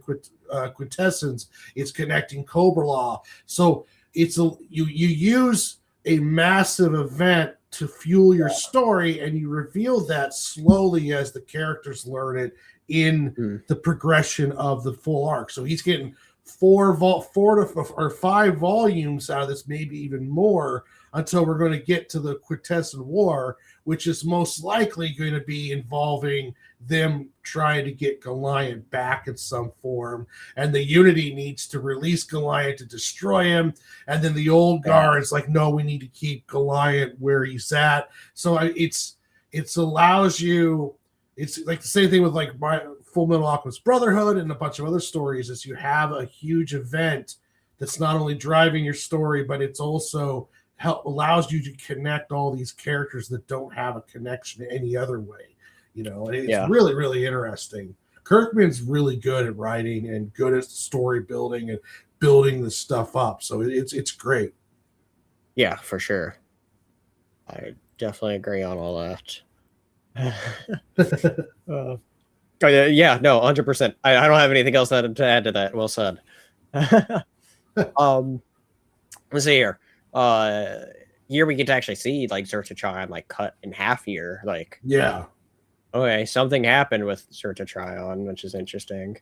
Speaker 3: Quintessence, it's connecting Cobra Law. So it's you use a massive event to fuel your story, and you reveal that slowly as the characters learn it in the progression of the full arc. So he's getting 4 or 5 volumes out of this, maybe even more, until we're going to get to the Quintessent War, which is most likely going to be involving them trying to get Goliath back in some form, and the Unity needs to release Goliath to destroy him, and then the old guard's like, no, we need to keep Goliath where he's at. So it's allows you, it's like the same thing with like my Full Metal Alchemist Brotherhood and a bunch of other stories, is you have a huge event that's not only driving your story, but it's also allows you to connect all these characters that don't have a connection any other way, you know. And it's really, really interesting. Kirkman's really good at writing and good at story building and building the stuff up, so it's great.
Speaker 1: Yeah, for sure. I definitely agree on all that. Yeah, no, 100%. I don't have anything else to add to that. Well said. Let's see here. Here we get to actually see like Xerxes like cut in half here. Like, okay, something happened with Xerxes, which is interesting.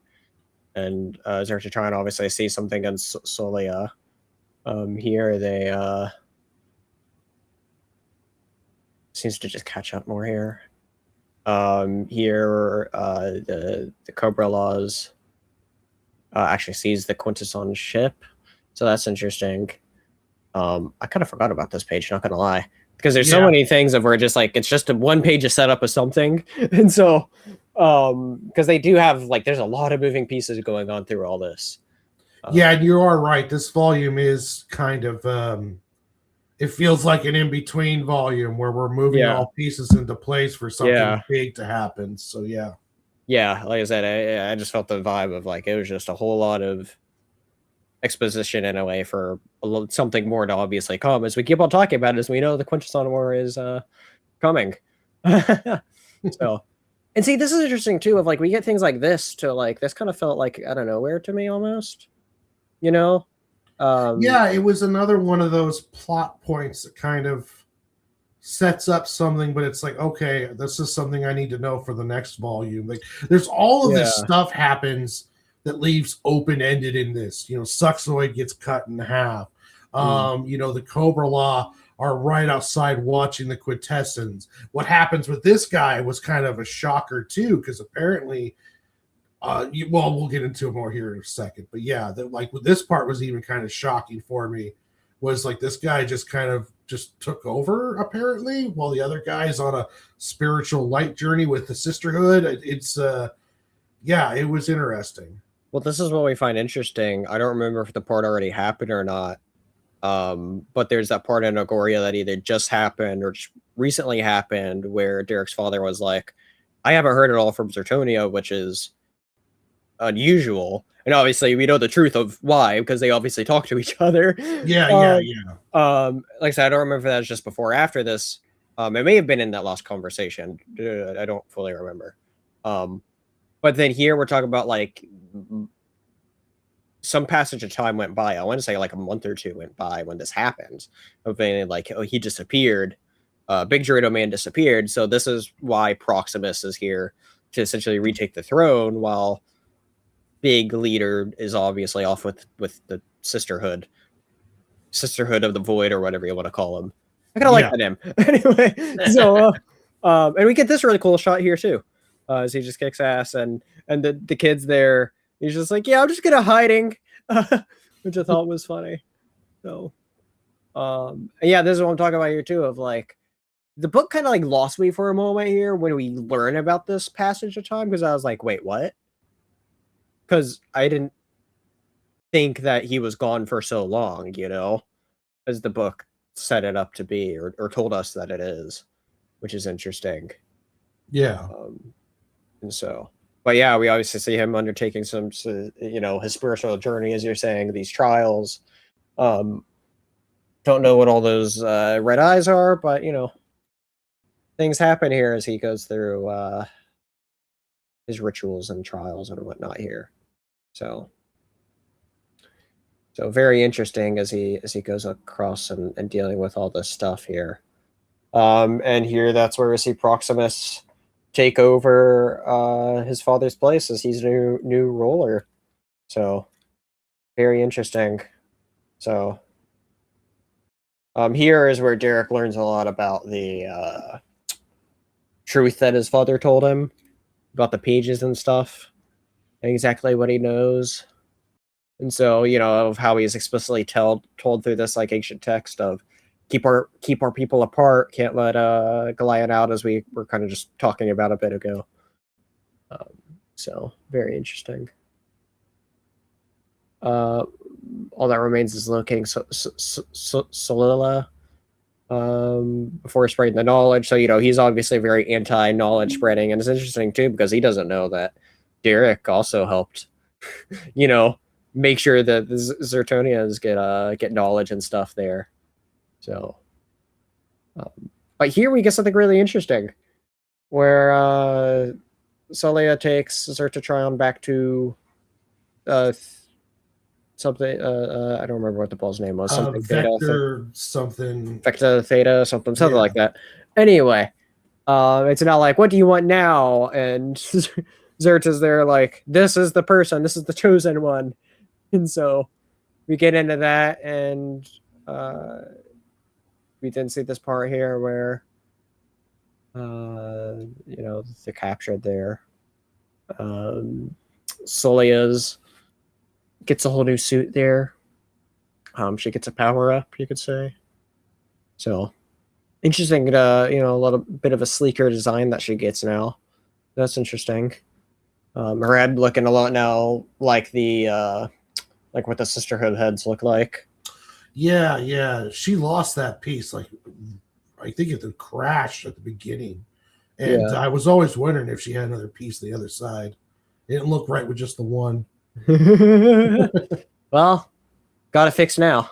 Speaker 1: And Xerxes obviously sees something in Solia. Here they seems to just catch up more here. Here the Cobra Laws actually sees the Quintessence ship, so that's interesting. I kind of forgot about this page, not gonna lie, because there's so many things of where just like it's just a one page of setup of something, and so because they do have like there's a lot of moving pieces going on through all this.
Speaker 3: And you are right, this volume is kind of it feels like an in-between volume where we're moving all pieces into place for something big to happen. So like
Speaker 1: I said, I just felt the vibe of like it was just a whole lot of exposition in a way for something more to obviously come as we keep on talking about it, as we know the Quintessence War is coming. So, and see, this is interesting too, of like we get things like this to like this kind of felt like out of nowhere to me almost, you know.
Speaker 3: It was another one of those plot points that kind of sets up something, but it's like, okay, this is something I need to know for the next volume. Like there's all of this stuff happens that leaves open-ended in this. You know, Suxoid gets cut in half. You know, the Cobra Law are right outside watching the Quintessence. What happens with this guy was kind of a shocker too, because apparently we'll get into it more here in a second, but like this part was even kind of shocking for me, was like this guy just kind of just took over apparently, while the other guy is on a spiritual light journey with the sisterhood. It's it was interesting.
Speaker 1: Well, this is what we find interesting. I don't remember if the part already happened or not, but there's that part in Agoria that either just happened or just recently happened where Derek's father was like, I haven't heard it all from Zertonia, which is unusual, and obviously we know the truth of why, because they obviously talk to each other. Like I said, I don't remember if that was just before or after this. It may have been in that last conversation. I don't fully remember. But then here we're talking about like some passage of time went by. I want to say like a month or two went by when this happened. Of being like, oh, he disappeared. Big Dorito Man disappeared. So this is why Proximus is here to essentially retake the throne, while Big Leader is obviously off with the Sisterhood of the Void, or whatever you want to call him. I kind of like that name. Anyway, so And we get this really cool shot here too, as he just kicks ass, and the kids there. He's just like, yeah, I'm just gonna hiding, which I thought was funny. So, yeah, this is what I'm talking about here too. Of like, the book kind of like lost me for a moment here when we learn about this passage of time, because I was like, wait, what? Because I didn't think that he was gone for so long, you know, as the book set it up to be, or told us that it is, which is interesting.
Speaker 3: Yeah.
Speaker 1: And so, but yeah, we obviously see him undertaking some, you know, his spiritual journey, as you're saying, these trials. Don't know what all those red eyes are, but you know, things happen here as he goes through his rituals and trials and whatnot here. So very interesting as he goes across and dealing with all this stuff here. And here, that's where we see Proximus take over his father's place as he's new ruler. So very interesting. So here is where Derek learns a lot about the truth that his father told him about the pages and stuff, and exactly what he knows. And so, you know, of how he's explicitly told through this like ancient text of keep our people apart, can't let Goliath out, as we were kind of just talking about a bit ago. So very interesting. All that remains is locating Solila before spreading the knowledge. So, you know, he's obviously very anti-knowledge spreading, and it's interesting too because he doesn't know that Derek also helped, you know, make sure that the Zertonians get knowledge and stuff there. So, but here we get something really interesting, where Solia takes Zertatron back to something. I don't remember what the ball's name was. Something
Speaker 3: Vector something.
Speaker 1: Vector Theta something
Speaker 3: Yeah.
Speaker 1: like that. Anyway, it's now like, what do you want now? And Zert is there like, this is the person. This is the chosen one. And so we get into that, and we then see this part here where you know, they're captured there. Solia's gets a whole new suit there. She gets a power up, you could say. So interesting, you know, a little bit of a sleeker design that she gets now. That's interesting. Her head looking a lot now like the like what the Sisterhood heads look like.
Speaker 3: Yeah. She lost that piece, like I think it crashed at the beginning. And
Speaker 1: Yeah.
Speaker 3: I was always wondering if she had another piece the other side. It didn't look right with just the one.
Speaker 1: Well, got it fixed now.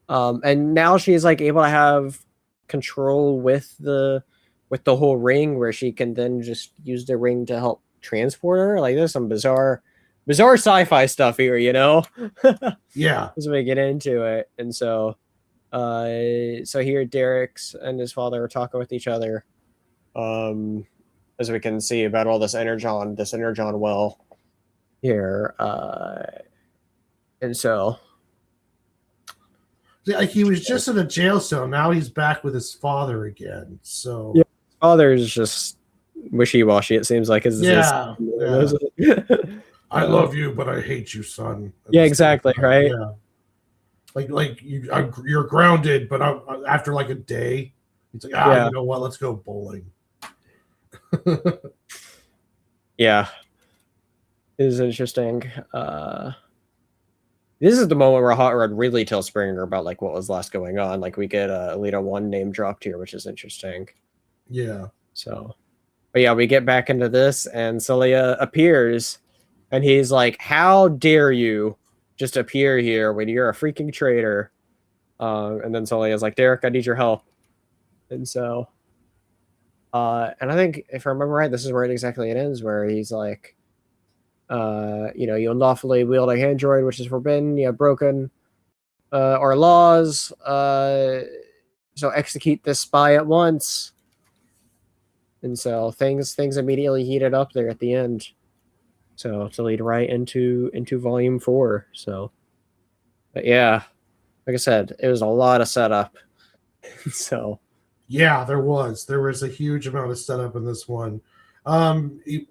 Speaker 1: And now she's like able to have control with the whole ring, where she can then just use the ring to help transport her. Like, there's some bizarre sci-fi stuff here, you know?
Speaker 3: Yeah.
Speaker 1: As we get into it. And so here Derek's and his father are talking with each other. As we can see about all this energon well here. And so,
Speaker 3: like, he was just in a jail cell. Now he's back with his father again. So
Speaker 1: yeah, his father's just wishy-washy, it seems like.
Speaker 3: Yeah. I love you, but I hate you, son.
Speaker 1: Yeah, exactly, right?
Speaker 3: Yeah. Like you're grounded, but after like a day, he's like,
Speaker 1: Yeah.
Speaker 3: You know what? Let's go bowling.
Speaker 1: Yeah. It is interesting. This is the moment where Hot Rod really tells Springer about like what was last going on. Like, we get Alita 1 name dropped here, which is interesting.
Speaker 3: Yeah.
Speaker 1: So, but yeah, we get back into this, and Celia appears, and he's like, "How dare you just appear here when you're a freaking traitor?" And then Celia's like, "Derek, I need your help." And so, and I think if I remember right, this is where exactly it ends, where he's like, you know, you unlawfully wield a android, which is forbidden. You have broken our laws. So execute this spy at once. And so things immediately heated up there at the end. So to lead right into volume 4. So, but yeah, like I said, it was a lot of setup. So
Speaker 3: Yeah, there was a huge amount of setup in this one. It,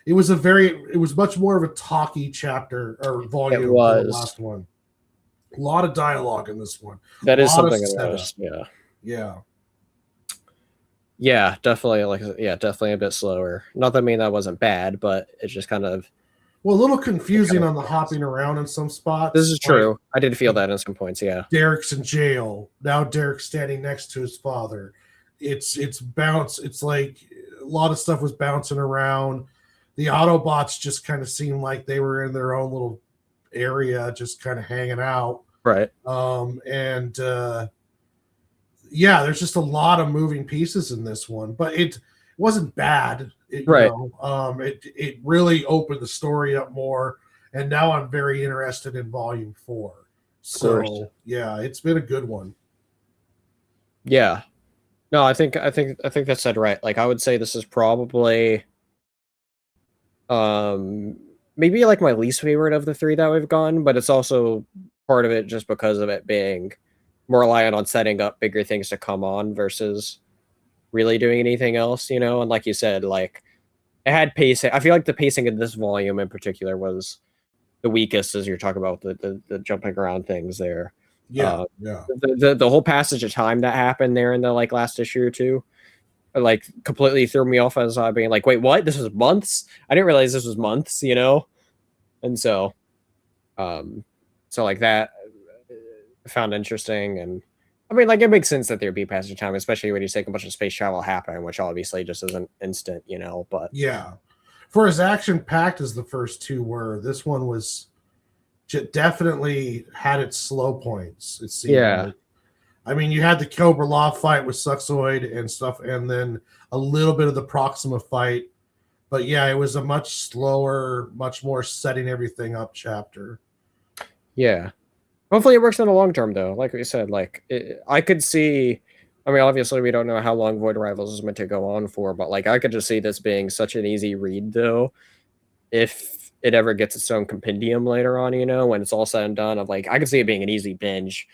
Speaker 3: it was much more of a talky chapter or
Speaker 1: It
Speaker 3: volume than the
Speaker 1: was.
Speaker 3: last one. A lot of dialogue in this one.
Speaker 1: That
Speaker 3: A
Speaker 1: is
Speaker 3: lot of
Speaker 1: something I
Speaker 3: setup.
Speaker 1: noticed. Yeah.
Speaker 3: Yeah.
Speaker 1: Yeah, definitely. Definitely a bit slower. Not that I mean that wasn't bad, but it's just kind of
Speaker 3: Well, a little confusing on the hopping around in some
Speaker 1: This
Speaker 3: spots.
Speaker 1: is true. I did feel
Speaker 3: Like
Speaker 1: that in some points. Yeah.
Speaker 3: Derek's in jail. Now Derek's standing next to his father. It's bounce. It's like a lot of stuff was bouncing around. The Autobots just kind of seemed like they were in their own little area, just kind of hanging out.
Speaker 1: Right.
Speaker 3: And yeah, there's just a lot of moving pieces in this one, but it wasn't bad.
Speaker 1: Right.
Speaker 3: It really opened the story up more, and now I'm very interested in Volume 4. So yeah, it's been a good one.
Speaker 1: Yeah. No, I think that said right. Like I would say this is probably maybe like my least favorite of the three that we've gone, but it's also part of it just because of it being more reliant on setting up bigger things to come on versus really doing anything else, you know? And like you said, like it had pacing. I feel like the pacing in this volume in particular was the weakest as you're talking about the jumping around things there.
Speaker 3: Yeah,
Speaker 1: The whole passage of time that happened there in the like last issue or two, like completely threw me off as being like, wait, what? This was months? I didn't realize this was months, you know? And so like that I found interesting, and I mean, like it makes sense that there'd be passage of time, especially when you take a bunch of space travel happen, which obviously just isn't instant, you know. But
Speaker 3: yeah, for as action packed as the first two were, this one was definitely had its slow points. It seemed like. I mean, you had the Cobra Law fight with Suxoid and stuff, and then a little bit of the Proxima fight. But yeah, it was a much slower, much more setting everything up chapter.
Speaker 1: Yeah. Hopefully it works in the long term, though. Like we said, like I could see. I mean, obviously we don't know how long Void Rivals is meant to go on for, but like I could just see this being such an easy read, though, if it ever gets its own compendium later on, you know, when it's all said and done. Of like, I could see it being an easy binge.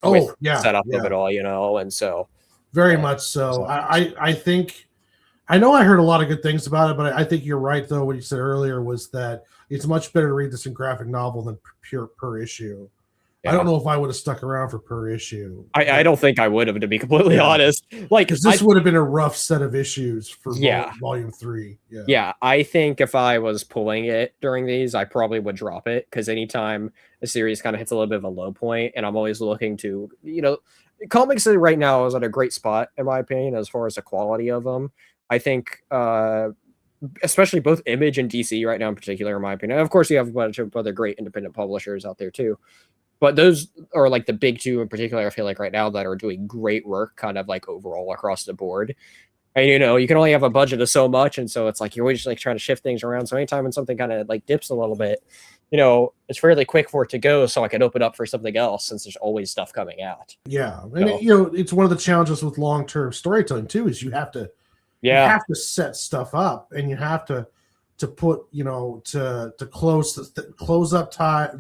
Speaker 3: Oh yeah,
Speaker 1: setup of it all, you know, and so
Speaker 3: very much so. I think I know I heard a lot of good things about it, but I think you're right though. What you said earlier was that it's much better to read this in graphic novel than pure per issue. Yeah. I don't know if I would have stuck around for per issue.
Speaker 1: I don't think I would have, to be completely honest. Like,
Speaker 3: because this would have been a rough set of issues for volume 3.
Speaker 1: Yeah, I think if I was pulling it during these, I probably would drop it, because anytime a series kind of hits a little bit of a low point, and I'm always looking to, you know, comics right now is at a great spot, in my opinion, as far as the quality of them. I think, especially both Image and DC right now in particular, in my opinion. And of course, you have a bunch of other great independent publishers out there too. But those are like the big two in particular, I feel like right now, that are doing great work kind of like overall across the board. And, you know, you can only have a budget of so much. And so it's like, you're always like trying to shift things around. So anytime when something kind of like dips a little bit, you know, it's fairly quick for it to go, so I can open up for something else, since there's always stuff coming out.
Speaker 3: Yeah. And, you know, it's one of the challenges with long-term storytelling too, is you have to set stuff up, and you have to put, you know, to close up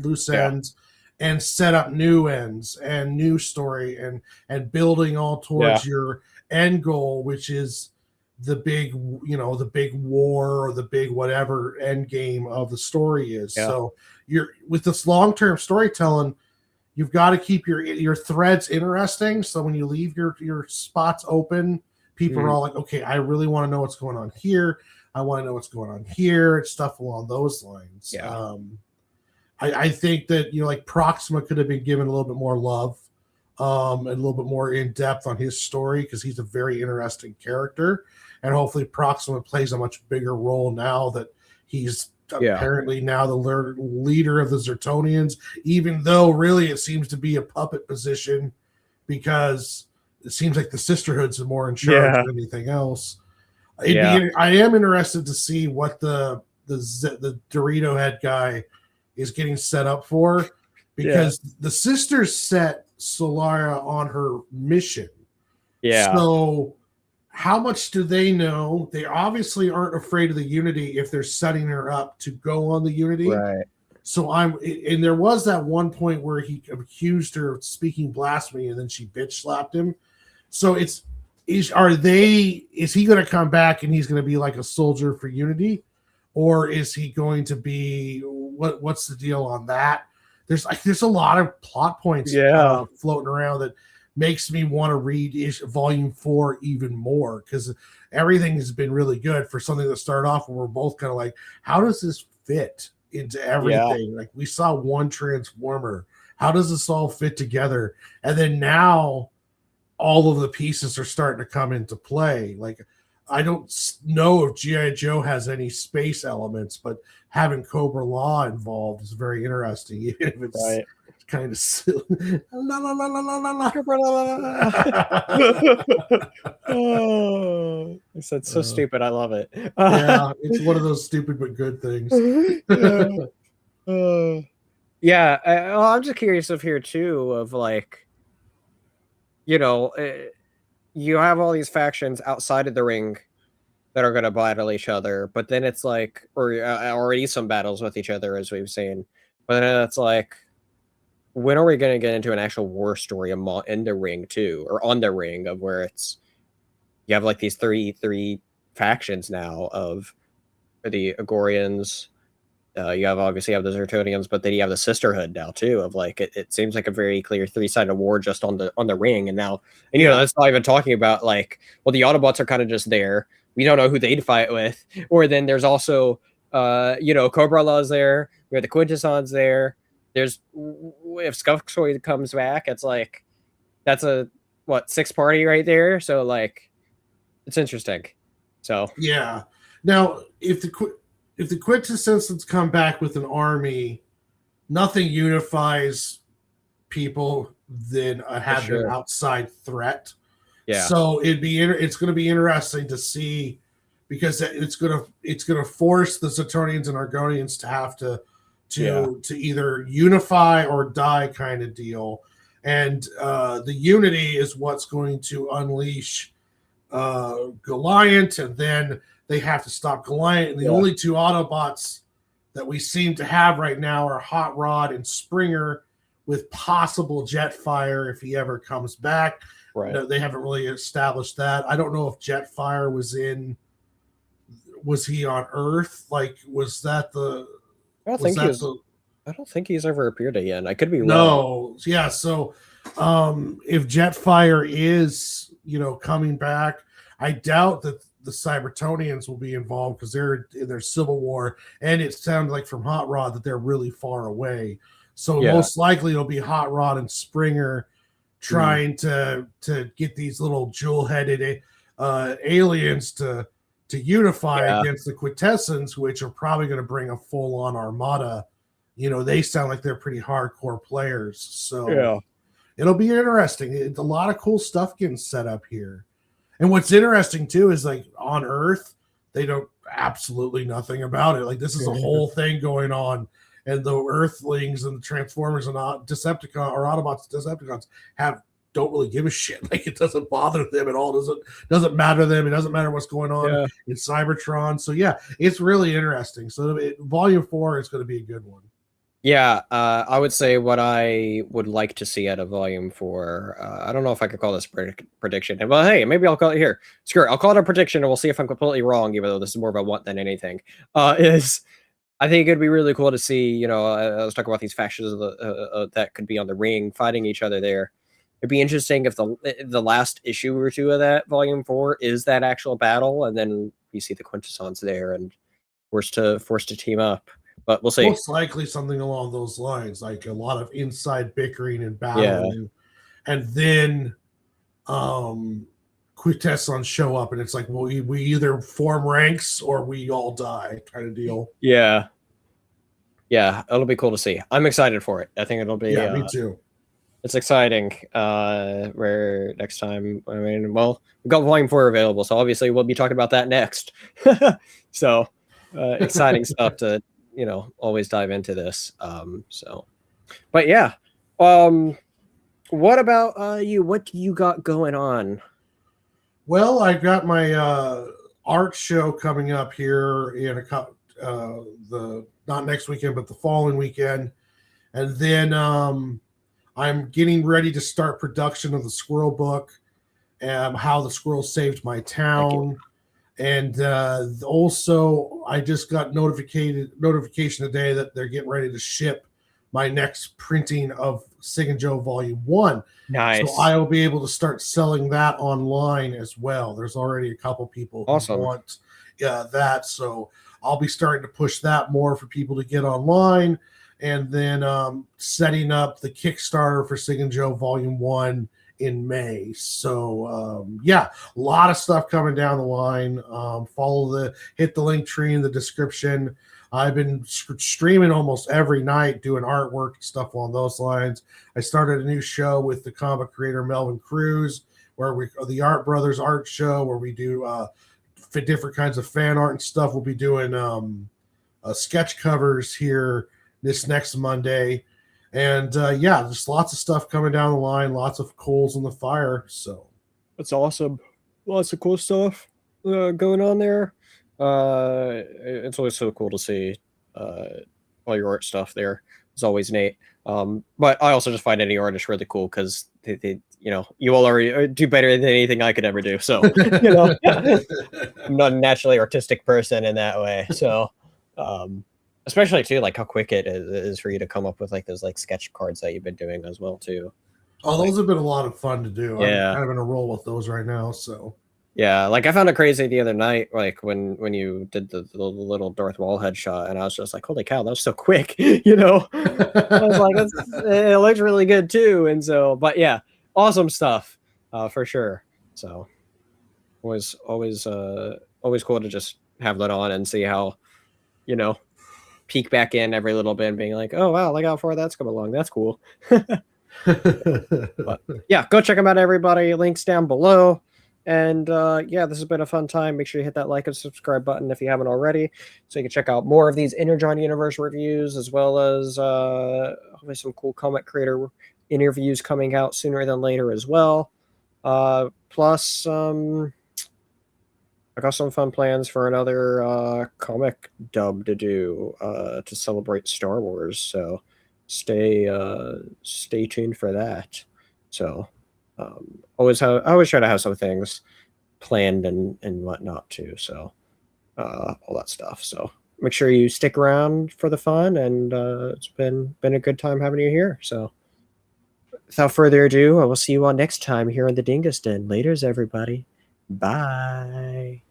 Speaker 3: loose ends, and set up new ends and new story, and building all towards your end goal, which is the big, you know, the big war or the big whatever end game of the story is. So you're with this long-term storytelling, you've got to keep your threads interesting. So when you leave your spots open, people are all like, okay, I really want to know what's going on here. I want to know what's going on here. Stuff along those lines. I think that, you know, like Proxima could have been given a little bit more love, and a little bit more in depth on his story, because he's a very interesting character, and hopefully Proxima plays a much bigger role now that he's apparently now the leader of the Zertonians, even though really it seems to be a puppet position, because it seems like the Sisterhood's more in charge than anything else. I am interested to see what the Dorito head guy is getting set up for, because the sisters set Solara on her mission. So how much do they know? They obviously aren't afraid of the Unity if they're setting her up to go on the Unity.
Speaker 1: Right.
Speaker 3: So and there was that one point where he accused her of speaking blasphemy, and then she bitch slapped him. So is he going to come back and he's going to be like a soldier for Unity, or is he going to be what's the deal on that? There's a lot of plot points floating around that makes me want to read volume 4 even more, because everything has been really good for something that started off where we're both kind of like, how does this fit into everything? Like, we saw one transformer, how does this all fit together? And then now all of the pieces are starting to come into play. Like, I don't know if G.I. Joe has any space elements, but having Cobra Law involved is very interesting, even if it's kind of silly.
Speaker 1: Oh, it's so stupid. I love it.
Speaker 3: Yeah, it's one of those stupid but good things.
Speaker 1: I'm just curious of here too, of like, you know, you have all these factions outside of the ring that are going to battle each other, but then it's like, or already some battles with each other, as we've seen. But then it's like, when are we going to get into an actual war story in the ring too, or on the ring, of where it's, you have like these three factions now of the Agorians. You have obviously the Zertonians, but then you have the Sisterhood now too. Of like, it seems like a very clear 3-sided war just on the ring, and now, and you know, that's not even talking about like, well, the Autobots are kind of just there. We don't know who they'd fight with, or then there's also, Cobra Law's there. We have the Quintessons there. There's, if Skullshoid comes back, it's like, that's a 6 party right there. So like, it's interesting. So
Speaker 3: yeah. Now, if the Quintessons come back with an army, nothing unifies people than having an outside threat.
Speaker 1: Yeah.
Speaker 3: So it's going to be interesting to see, because it's going to force the Saturnians and Argonians to have to either unify or die kind of deal. And the unity is what's going to unleash Goliath, and then they have to stop Goliath. And the only two Autobots that we seem to have right now are Hot Rod and Springer, with possible Jetfire if he ever comes back.
Speaker 1: Right.
Speaker 3: No, they haven't really established that. I don't know if Jetfire was he on Earth? Like, was that the...
Speaker 1: I don't think he's ever appeared again. I could be wrong.
Speaker 3: No, yeah. So, if Jetfire is, coming back, I doubt that the Cybertonians will be involved, because they're in their civil war, and it sounds like from Hot Rod that they're really far away. So most likely it'll be Hot Rod and Springer trying to get these little jewel-headed aliens to unify against the Quintessons, which are probably going to bring a full-on armada. They sound like they're pretty hardcore players. So it'll be interesting. It's a lot of cool stuff getting set up here. And what's interesting too is, like, on Earth, they know absolutely nothing about it. Like, this is a whole thing going on, and the Earthlings and the Transformers and Decepticons or Autobots, Decepticons don't really give a shit. Like, it doesn't bother them at all. Doesn't matter to them. It doesn't matter what's going on in Cybertron. So it's really interesting. So volume 4 is going to be a good one.
Speaker 1: Yeah, I would say what I would like to see out of volume 4. I don't know if I could call this prediction. Well, hey, maybe I'll call it here. Screw it. I'll call it a prediction, and we'll see if I'm completely wrong, even though this is more of a want than anything. I think it'd be really cool to see, I was talking about these factions that could be on the ring fighting each other there. It'd be interesting if the last issue or two of that volume 4 is that actual battle, and then we see the Quintessons there and forced to team up. But we'll see.
Speaker 3: Most likely something along those lines, like a lot of inside bickering and battling, and then Quintessons show up, and it's like, well, we either form ranks or we all die, kind of deal.
Speaker 1: Yeah, it'll be cool to see. I'm excited for it. I think it'll be.
Speaker 3: Yeah, me too.
Speaker 1: It's exciting. Where next time? I mean, well, we've got volume 4 available, so obviously we'll be talking about that next. So exciting stuff to always dive into this. But yeah. What about you? What do you got going on?
Speaker 3: Well, I got my art show coming up here in not next weekend, but the following weekend, and then I'm getting ready to start production of the Squirrel book, how the squirrels saved my
Speaker 1: Thank you.
Speaker 3: town. And also, I just got notification today that they're getting ready to ship my next printing of Sig and Joe Volume 1.
Speaker 1: Nice.
Speaker 3: So I will be able to start selling that online as well. There's already a couple people who
Speaker 1: Awesome.
Speaker 3: want that. So I'll be starting to push that more for people to get online. And then setting up the Kickstarter for Sig and Joe Volume 1 in May. So yeah, a lot of stuff coming down the line. Hit the link tree in the description. I've been streaming almost every night, doing artwork and stuff along those lines. I started a new show with the comic creator Melvin Cruz, where the Art Brothers art show, where we do different kinds of fan art and stuff. We'll be doing sketch covers here this next Monday. And yeah, there's lots of stuff coming down the line, lots of coals in the fire. So
Speaker 1: that's awesome. Lots of cool stuff going on there. It's always so cool to see all your art stuff there. It's always neat. But I also just find any artist really cool because they you all already do better than anything I could ever do. So I'm not a naturally artistic person in that way. So especially too, like how quick it is for you to come up with like those like sketch cards that you've been doing as well too.
Speaker 3: Oh, those have been a lot of fun to do.
Speaker 1: Yeah.
Speaker 3: I'm kind of in a roll with those right now. So
Speaker 1: yeah, like I found it crazy the other night, like when you did the little Darth Maul headshot, and I was just like, holy cow, that was so quick, I was like, it looks really good too. And so, but yeah, awesome stuff for sure. So always cool to just have that on and see how, peek back in every little bit and being like, oh wow, look how far that's come along. That's cool. But yeah, go check them out, everybody. Links down below. And yeah, this has been a fun time. Make sure you hit that like and subscribe button if you haven't already, so you can check out more of these Energon Universe reviews, as well as hopefully some cool comic creator interviews coming out sooner than later as well. Plus, I got some fun plans for another comic dub to do to celebrate Star Wars. So stay tuned for that. So I always try to have some things planned and whatnot too. So all that stuff. So make sure you stick around for the fun, and it's been a good time having you here. So without further ado, I will see you all next time here on the Dingus Den. Laters, everybody. Bye.